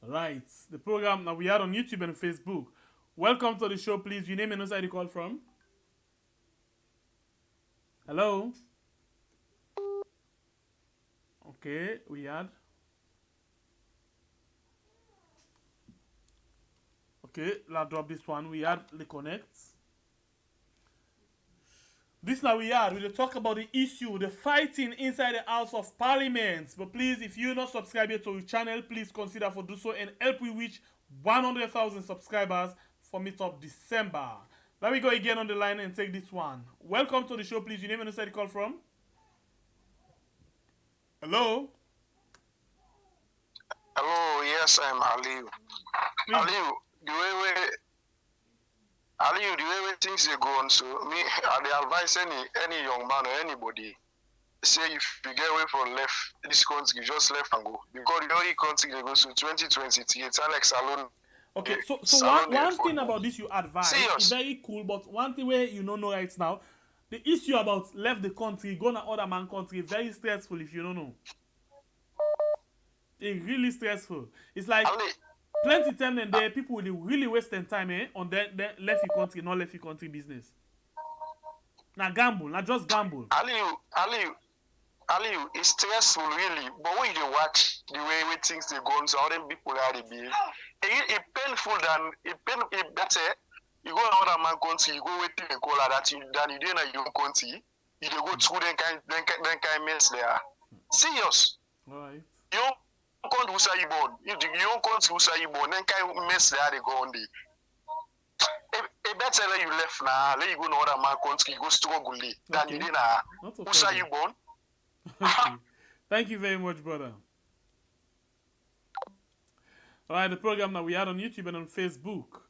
All right. The program that we had on YouTube and Facebook. Welcome to the show, please. Your name and where you call from? Hello? Okay, we had. Okay, let's drop this one. We had the connect. This now we had. We'll talk about the issue, the fighting inside the House of Parliament. But please, if you're not subscribed yet to our channel, please consider for do so and help we reach 100,000 subscribers for mid-of December. Let me go again on the line and take this one. Welcome to the show, please. Your name and where you call from? Hello? Hello, yes, I'm Aliu. Aliu, the way things are going, so me, I advise any young man or anybody, say if you get away from left, this country, just left and go. Because the only country they go to 2023, it's Alex alone. Okay, so one thing about this you advise is very cool, but one thing where you don't know right now, the issue about left the country, go to other man country, very stressful if you don't know. It's really stressful. It's like plenty time and there people will really waste their time on their left country, not left country business. Now gamble, not just gamble. Aliu, it's stressful really, but when you watch the way things they go on, so how them people are they behave, it's painful it better. You go to another man country, you go waiting and call that than you do in your country. You go through then kind mess there. Serious. Right. You don't come to Usayi born. You don't come to Usayi born. Then kind mess there they go on there. It better let you left now. Let you go to another man country. You go struggle than you did now. Usayi born. Okay. Thank you very much, brother. Alright, the program that we had on YouTube and on Facebook.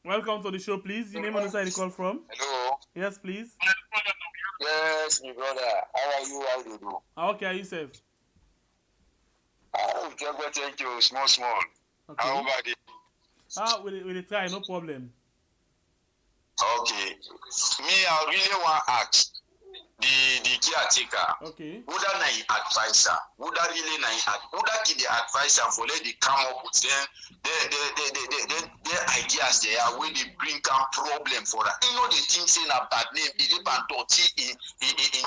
Welcome to the show, please. Your name and where you call from? Hello. Yes, please. Yes, my brother. How are you? How do you do? Okay, are you safe? Thank you. Small. Okay. How about it? We'll try, no problem. Okay. Me, I really want to ask the caretaker. Okay. Would that not advisor? Would that really not? Would that be the advisor for let they come up with their ideas there where they bring a problem for that? You know the thing saying a bad name. It depend in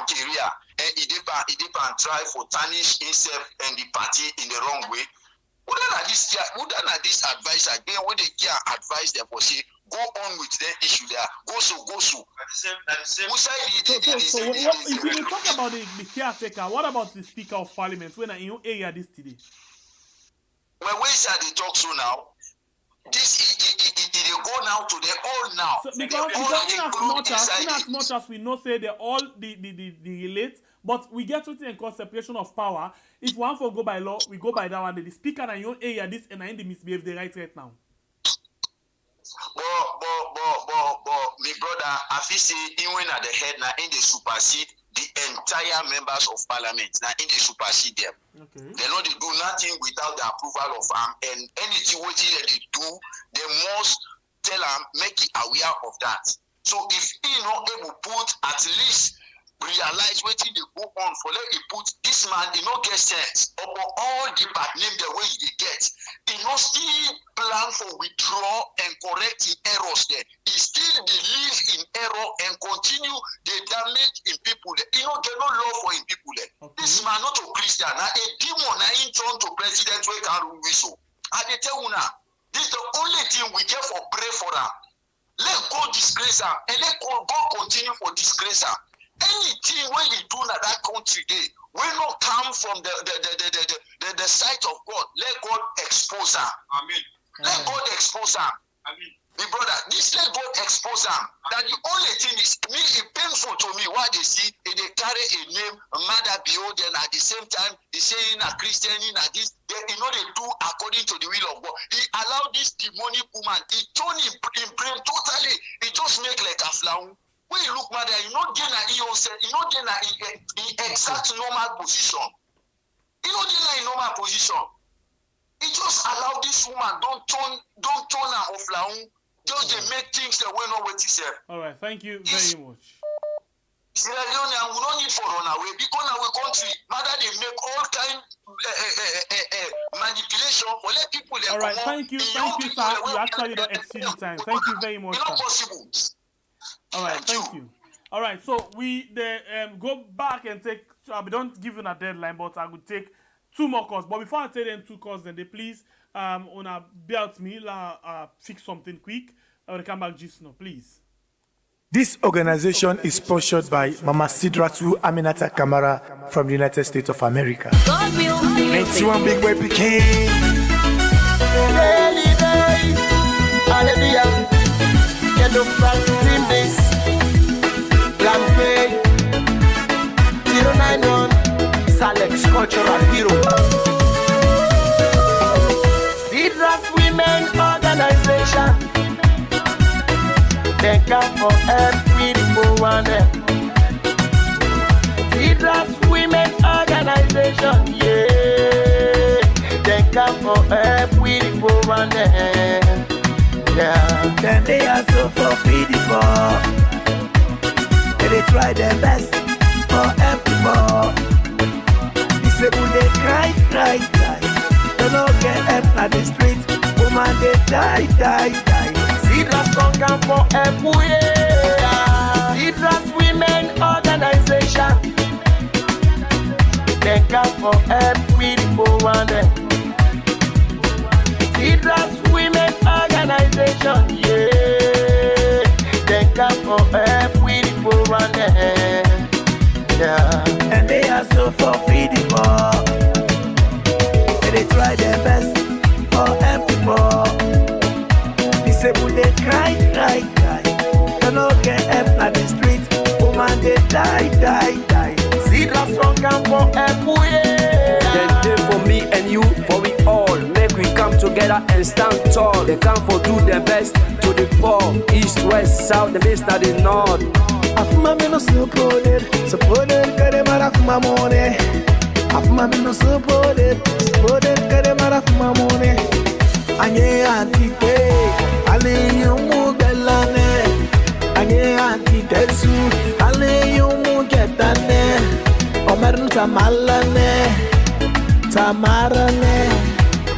career. It depend try for tarnish himself and the party in the wrong way. Would that not this advisor again when they can advise them for say go on with the issue there. Go so. If you talk about the caretaker, what about the Speaker of Parliament when in your area this today? Well, where shall they talk so now? This it go now to the all now. So, because in as much as we know say they all the relate, but we get something called separation of power. If one for go by law, we go by that one. The Speaker in your area this and in the misbehave the right now. But, my brother, I feel say even at the head now in the supersede the entire members of parliament. Now in the supersede them. Okay. They know they do nothing without the approval of them, and anything what they do, they must tell them, make it aware of that. So if he not able put at least realize what they go on for, let it put this man, he not get sense over all the bad name the way he get. He not still plan for withdraw and correct the errors there. He still believe in error and continue the damage in people there. He not get no love for in people there. Okay. This man not a Christian, now a demon, now in turn to president we can whistle. I tell you now, this is the only thing we get for pray for her. Let God disgrace her and let God continue for disgrace her. Anything when you do in that country day will not come from the sight of God. Let God expose her. Amen. Let God expose her. Amen. My brother, this let God expose her. That the only thing is it's painful to me what they see if they carry a name, mother behold, and at the same time they say in a Christian in a this, they do according to the will of God. He allowed this demonic woman, he turned in brain totally, he just make like a flower. When you look, mother, you not get in exact normal position. You not get in normal position. He just allow this woman don't turn her off la. Just they make things that we know what he said. All right, thank you very much. Sierra Leone, we don't need for run away because our country, mother, they make all kind manipulation for let people. All right, thank you, sir. You actually don't exceed the time. Thank you very much, sir. Possible. All right, thank you. All right, so we go back and take. We don't give you a deadline, but I would take 2 more calls. But before I take them 2 calls, then they please on a belt me fix something quick. I will come back just now, please. This organization is sponsored by Mama Sidratu Aminata Kamara from the United States of America. 91 big boy Peking. Hallelujah. Get up back in this. Plan K 091 Salex Cultural Hero. Sidras Women Organization. They come for every one. Sidras Women Organization. Yeah. They come for every one. Yeah. Then they are so for feeding for. They try their best for everyone. Disabled they cry. They don't get help at the street. Woman they die. Sidras don't come for everywhere. Sidras Women Organization. They come for everyone. Sidras Women Organization. Yeah. They come for everyone. Yeah. And they are so for feeding more. They try their best for everyone. Disabled they cry. They don't get help at the street. Woman they die. Sidras don't come for everywhere. They did for me and you, for we all. Make we come together and stand tall. They come for do their best to the poor. East, west, south, the east, and the north. Afuma me no supported, kare mara afuma mone. Afuma me no supported, kare mara afuma mone. Anye antite, ale yumu belane. Anye antitesu, ale yumu getane. Omeru tamarane.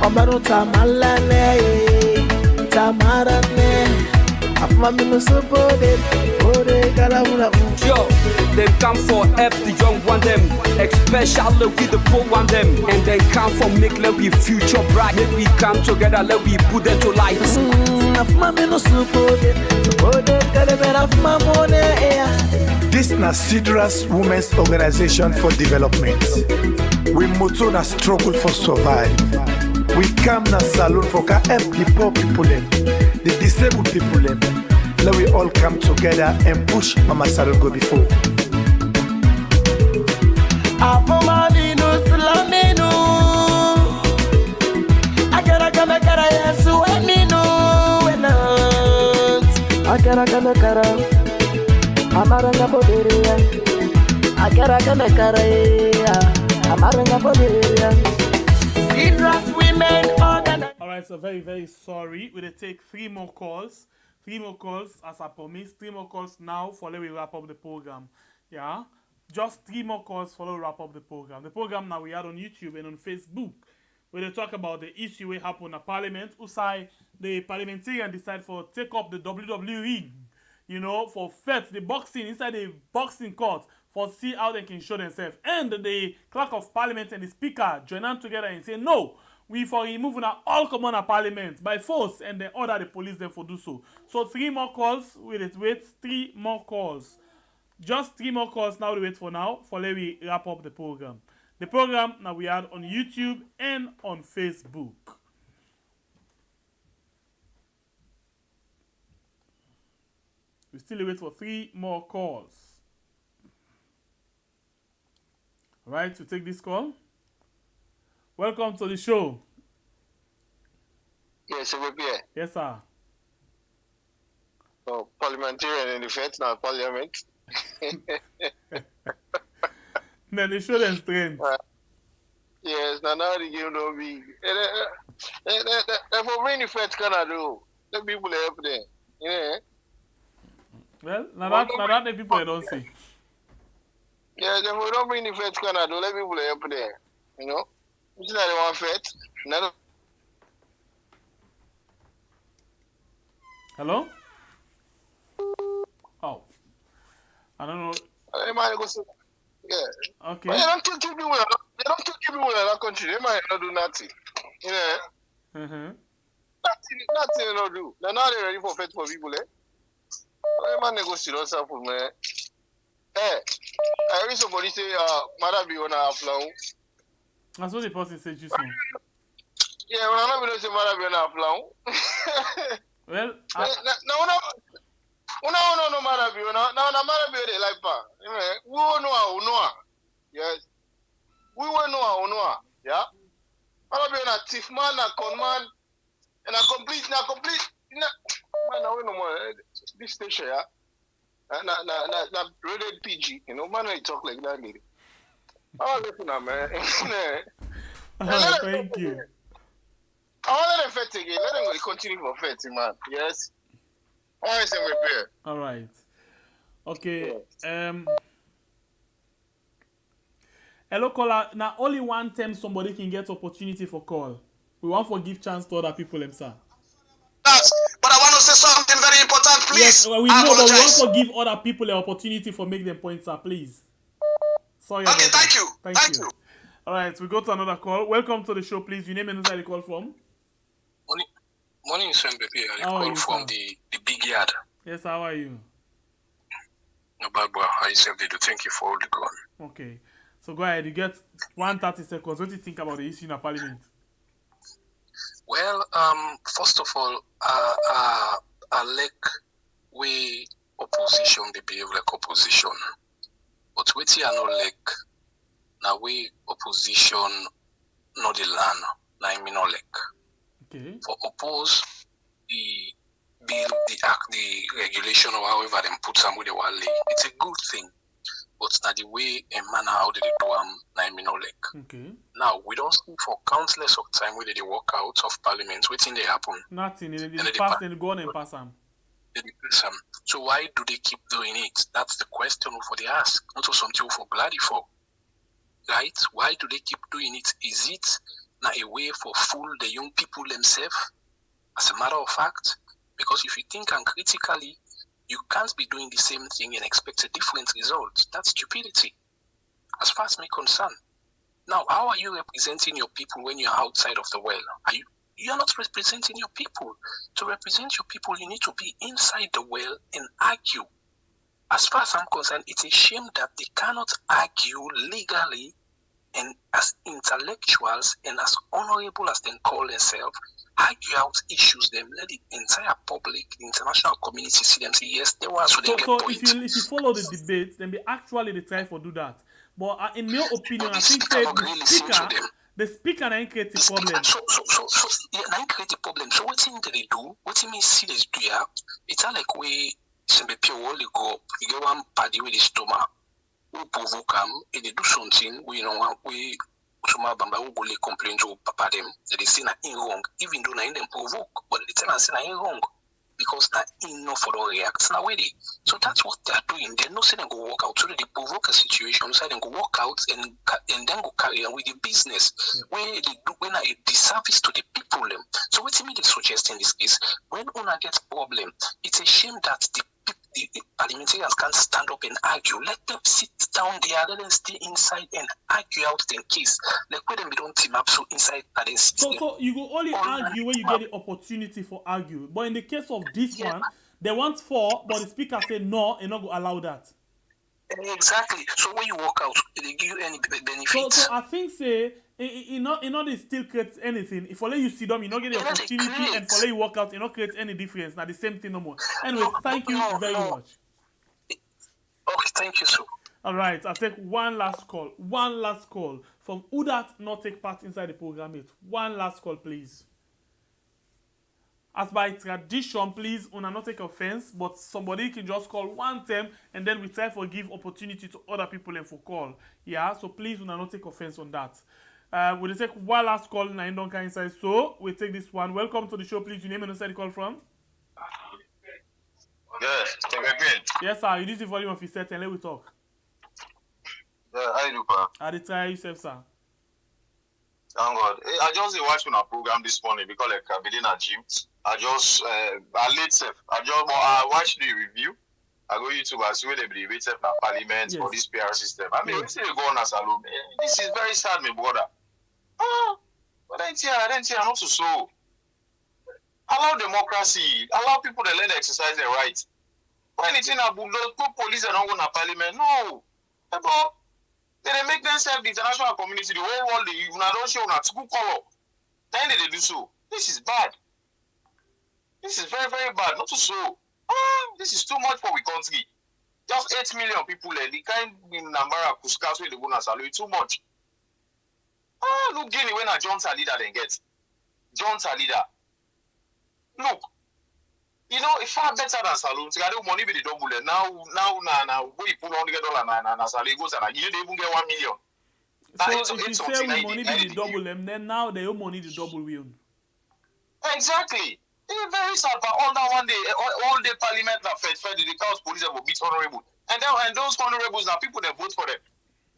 Omeru tamarane. Yo, they come for help the young one them, especially with the poor one them, and they come for make let we future bright. Make we come together, let we put them to light. This na Sidras Women's Organization for Development. We motto na struggle for survive. We come na salon for ka help the poor people them, the disabled people them. Let we all come together and push Mama Salon go before. Akera kene karea. Amarenga poderia. Serious women organize. Alright, so very, very sorry. We'll take 3 more calls. 3 more calls as I promised. 3 more calls now for let we wrap up the program. Yeah? Just 3 more calls for we wrap up the program. The program now we had on YouTube and on Facebook, where they talk about the issue we happen at Parliament. Usai, the parliamentarian decide for take up the WWE, you know, for fight the boxing inside the boxing court for see how they can show themselves. And the clerk of Parliament and the speaker join them together and say, no, we for removing all common at Parliament by force, and they order the police them for do so. So 3 more calls. Wait, 3 more calls. Just 3 more calls now to wait for now for let we wrap up the program. The program now we had on YouTube and on Facebook. We still wait for 3 more calls. Alright, to take this call. Welcome to the show. Yes, it will be. Yes, sir. Oh, parliamentarian in the faith, now Parliament. Then they show them strength. Yes, now the game don't be. For bring the faith, can I do? Let people help them. Yeah. Well, now that the people they don't see. Yeah, if we don't bring the faith, can I do? Let people help them. You know? It's not the one faith. Hello? Oh. I don't know. Yeah. Okay. But you don't think people in that country. They might not do nothing. You know? Nothing they not do. They're not ready for faith for people, eh? They might negotiate what's up, man. Hey, I heard somebody say, Mother be on a flow. That's what the person said just now. Yeah, when I'm not say Mother be on a flow. Well, no Mother be on a Mother be on a like pa. We will know. Yes. We will know. Yeah. Mother be on a thief man, a con man, and a complete. Man, I no more. This station, yeah. Na rated PG, you know, man, I talk like that, lady. Oh, listen, man. Thank you. I want them fight again. Let them continue for fighting, man. Yes. I want them repair. All right. Okay. Hello, caller. Now, only one time somebody can get opportunity for call. We want to give chance to other people, sir. But I want to say something very important, please. Yes, well, we know, but we want to give other people the opportunity for make them points, sir, please. Sorry. Okay, thank you. Thank you. All right, we go to another call. Welcome to the show, please. Your name and where you call from? Morning, Sembe. I call from the big yard. Yes, how are you? No bad, bro. How you say, thank you for all the call. Okay, so go ahead. You get 130 seconds. What do you think about the issue in the Parliament? Well, first of all, I like we opposition, they behave like opposition. But what you are not like, now we opposition, not the land, now I mean not like. Okay. For oppose the bill, the act, the regulation, or however they put some with the wale, it's a good thing. But now the way and manner how they do now I mean not like. Okay. Now we don't see for countless of time where they walk out of Parliament, waiting they happen. Nothing. They pass and go on and pass them. So why do they keep doing it? That's the question for the ask, not something for bloody for. Right? Why do they keep doing it? Is it now a way for fool the young people themselves? As a matter of fact, because if you think uncritically, you can't be doing the same thing and expect a different result. That's stupidity, as far as me concerned. Now, how are you representing your people when you're outside of the well? You're not representing your people. To represent your people, you need to be inside the well and argue. As far as I'm concerned, it's a shame that they cannot argue legally and as intellectuals and as honorable as they call themselves, argue out issues them, let the entire public, the international community see them say, yes, they were so they get points. If you follow the debate, then they try to do that. But in your opinion, I think the speaker ain't create the problem. So ain't create the problem. So what thing they do? What do you mean see this do ya? It's not like we some people only go up. You get one party with the stomach. who provoke them, and they do something, we know, we Suma Bamba who go complain to Papa them, that they say that in wrong, even though they them provoke, but they tell us that in wrong. Because that enough for all reacts now already. So that's what they're doing. They're not saying they go walk out. So they provoke a situation, so they go walk out and then go carry on with the business where they do when a disservice to the people. So what me they suggest in this case, when una gets problem, it's a shame that the parliamentarians can't stand up and argue. Let them sit down there, let them stay inside and argue out the case. Like when they don't team up so inside and then so you will only argue when you get the opportunity for argue. But in the case of this one, they want 4, but the speaker said no, and not go allow that. Exactly. So when you walk out, they give you any benefits. So I think say it not still creates anything. If only you see them, you not get the opportunity, and for you walk out, it not creates any difference. Now the same thing no more. Anyway, thank you very much. Okay, thank you, sir. All right, I'll take one last call. One last call from who that not take part inside the program yet. One last call, please. As by tradition, please, una not take offense, but somebody can just call one time and then we try to give opportunity to other people and for call. Yeah, so please, una not take offense on that. We'll take one last call in Indonka inside. So we'll take this one. Welcome to the show, please. Your name and inside the call from? Yes, yes, sir. You need the volume of your set and let we talk. How you do, pa? I did try yourself, sir. Thank God. I just watched my program this morning because like I've been in a gym. I late self. I watched the review. I go YouTube, I see where they be waiting for Parliament for this PR system. I mean, we still go on as a loop. This is very sad, my brother. But I didn't hear not so. Allow democracy. Allow people to learn to exercise their rights. When it's in a book, put police and not go to Parliament. No. They make themselves the international community, the whole world, they don't show that school color. Then they do so. This is bad. This is very, very bad. Not so. This is too much for the country. Just 8 million people there. The kind in Nambara, Kuskas, where they go to salary, too much. Look, Guinea, when a John's a leader, then get. John's a leader. Look, you know, it's far better than saloons. You got money with the double. Now, we put $100 na salary goes and you don't even get 1 million. So if you say we money with the double, then now they own money the double we own. Exactly. It's very sad, but all that one day, all the parliament that fed the cows police will beat honorable. And those honorables now, people that vote for them.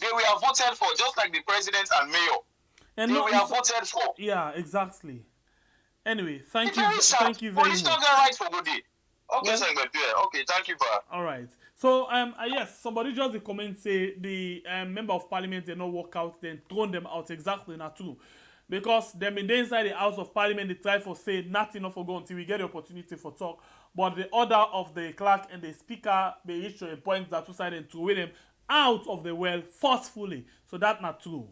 They were voted for just like the president and mayor. And they were voted for. Yeah, exactly. Anyway, thank you very much. Police don't get right for good day. Okay, okay, thank you, pa. All right. So, yes, somebody just the comment say the member of parliament did not work out, then thrown them out. Exactly, not true. Because them in the inside the House of Parliament, they try for say nothing enough for go until we get the opportunity for talk. But the order of the clerk and the speaker, they reach to a point that two sides and throw them out of the well forcefully. So that's not true.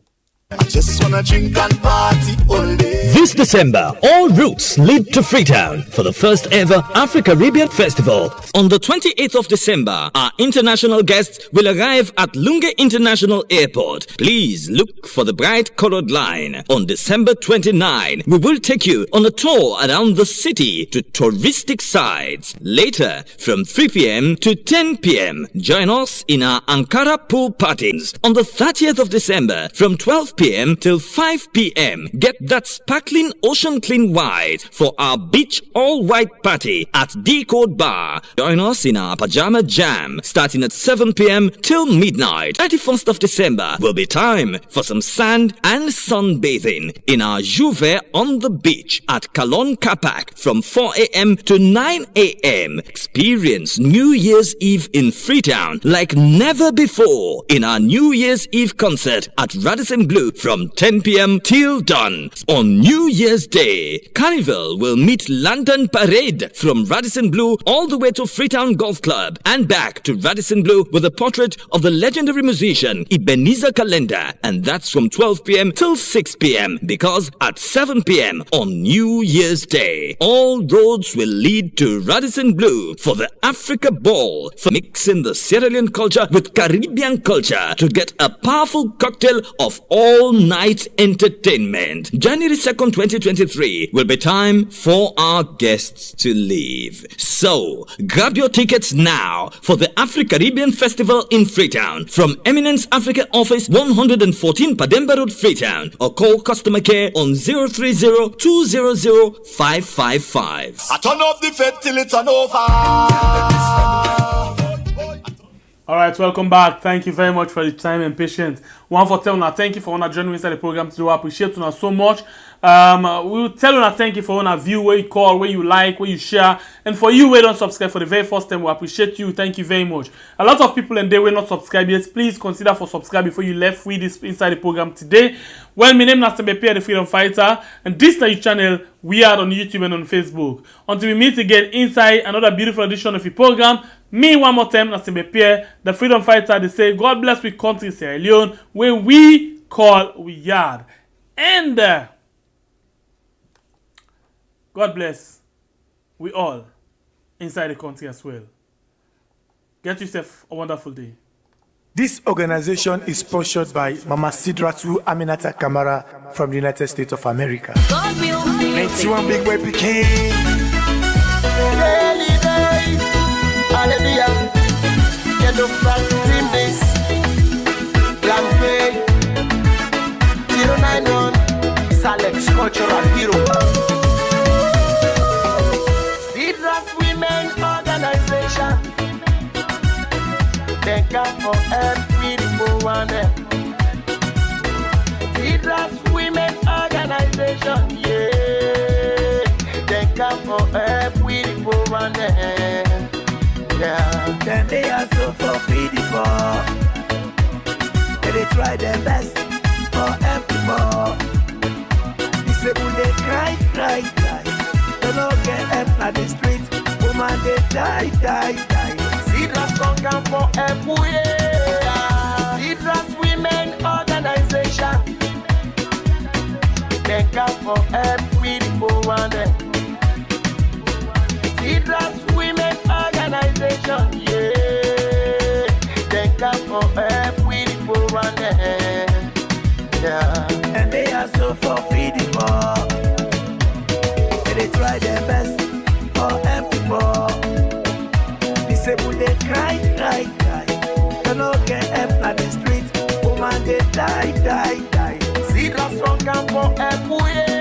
Just wanna drink and party all day. This December, all routes lead to Freetown for the first ever Afro-Caribbean Festival. On the 28th of December, our international guests will arrive at Lunga International Airport. Please look for the bright colored line. On December 29, we will take you on a tour around the city to touristic sites. Later, from 3 p.m. to 10 p.m., join us in our Ankara pool parties. On the 30th of December, from 12 p.m. till 5 p.m. Get that sparkling ocean clean white for our beach all-white party at Decode Bar. Join us in our pajama jam starting at 7 p.m. till midnight. 31st of December will be time for some sand and sunbathing in our Juve on the beach at Kalon Kapak from 4 a.m. to 9 a.m. Experience New Year's Eve in Freetown like never before in our New Year's Eve concert at Radisson Blu from 10 p.m. till dawn. On New Year's Day, Carnival will meet Lantern Parade from Radisson Blu all the way to Freetown Golf Club and back to Radisson Blu with a portrait of the legendary musician Ebenezer Calendar, and that's from 12 p.m. till 6 p.m. because at 7 p.m. on New Year's Day, all roads will lead to Radisson Blu for the Africa Ball, for mixing the Sierra Leone culture with Caribbean culture to get a powerful cocktail of all-night entertainment. January 2nd, 2023 will be time for our guests to leave. So, grab your tickets now for the Afro-Caribbean Festival in Freetown from Eminence Africa Office 114 Pademba Road, Freetown, or call customer care on 030-200-555. I turn up the fed till it's an over. All right, welcome back. Thank you very much for the time and patience. One for tell una thank you for una joining inside the program today. I appreciate una so much. We'll tell una thank you for una view, where you call, where you like, where you share, and for you where don't subscribe for the very first time, we appreciate you. Thank you very much. A lot of people and they will not subscribe yet. Please consider for subscribe before you left with this inside the program today. Well, my name is Stalemate, the Freedom Fighter, and this is the channel. We are on YouTube and on Facebook. Until we meet again inside another beautiful edition of the program. Me one more time, Stalemate, the Freedom Fighter. They say God bless we country Sierra Leone, where we call we yard, and God bless we all inside the country as well. Get yourself a wonderful day. This organization is sponsored by Mama Sidratu Aminata Kamara from the United States of America. Let's one big boy Peking. Hallelujah. Get up from team this. Plan K 091 Salex Cultural Hero. Sidras Women Organization. They come for every one. Sidras Women Organization. Yeah. They come for every one. Yeah. Then they are so for feeding for. They try their best for everyone. Disabled they cry. They don't get help at the street. Woman they die. Sidras don't come for everywhere. Sidras Women Organization. They come for everyone. Sidras Women Organization, yeah. They come for everyone, yeah. And they are so for feeding more. They try their best for everyone. Disabled they cry. They don't get help at the street. Woman they die. Sidras don't come for everywhere.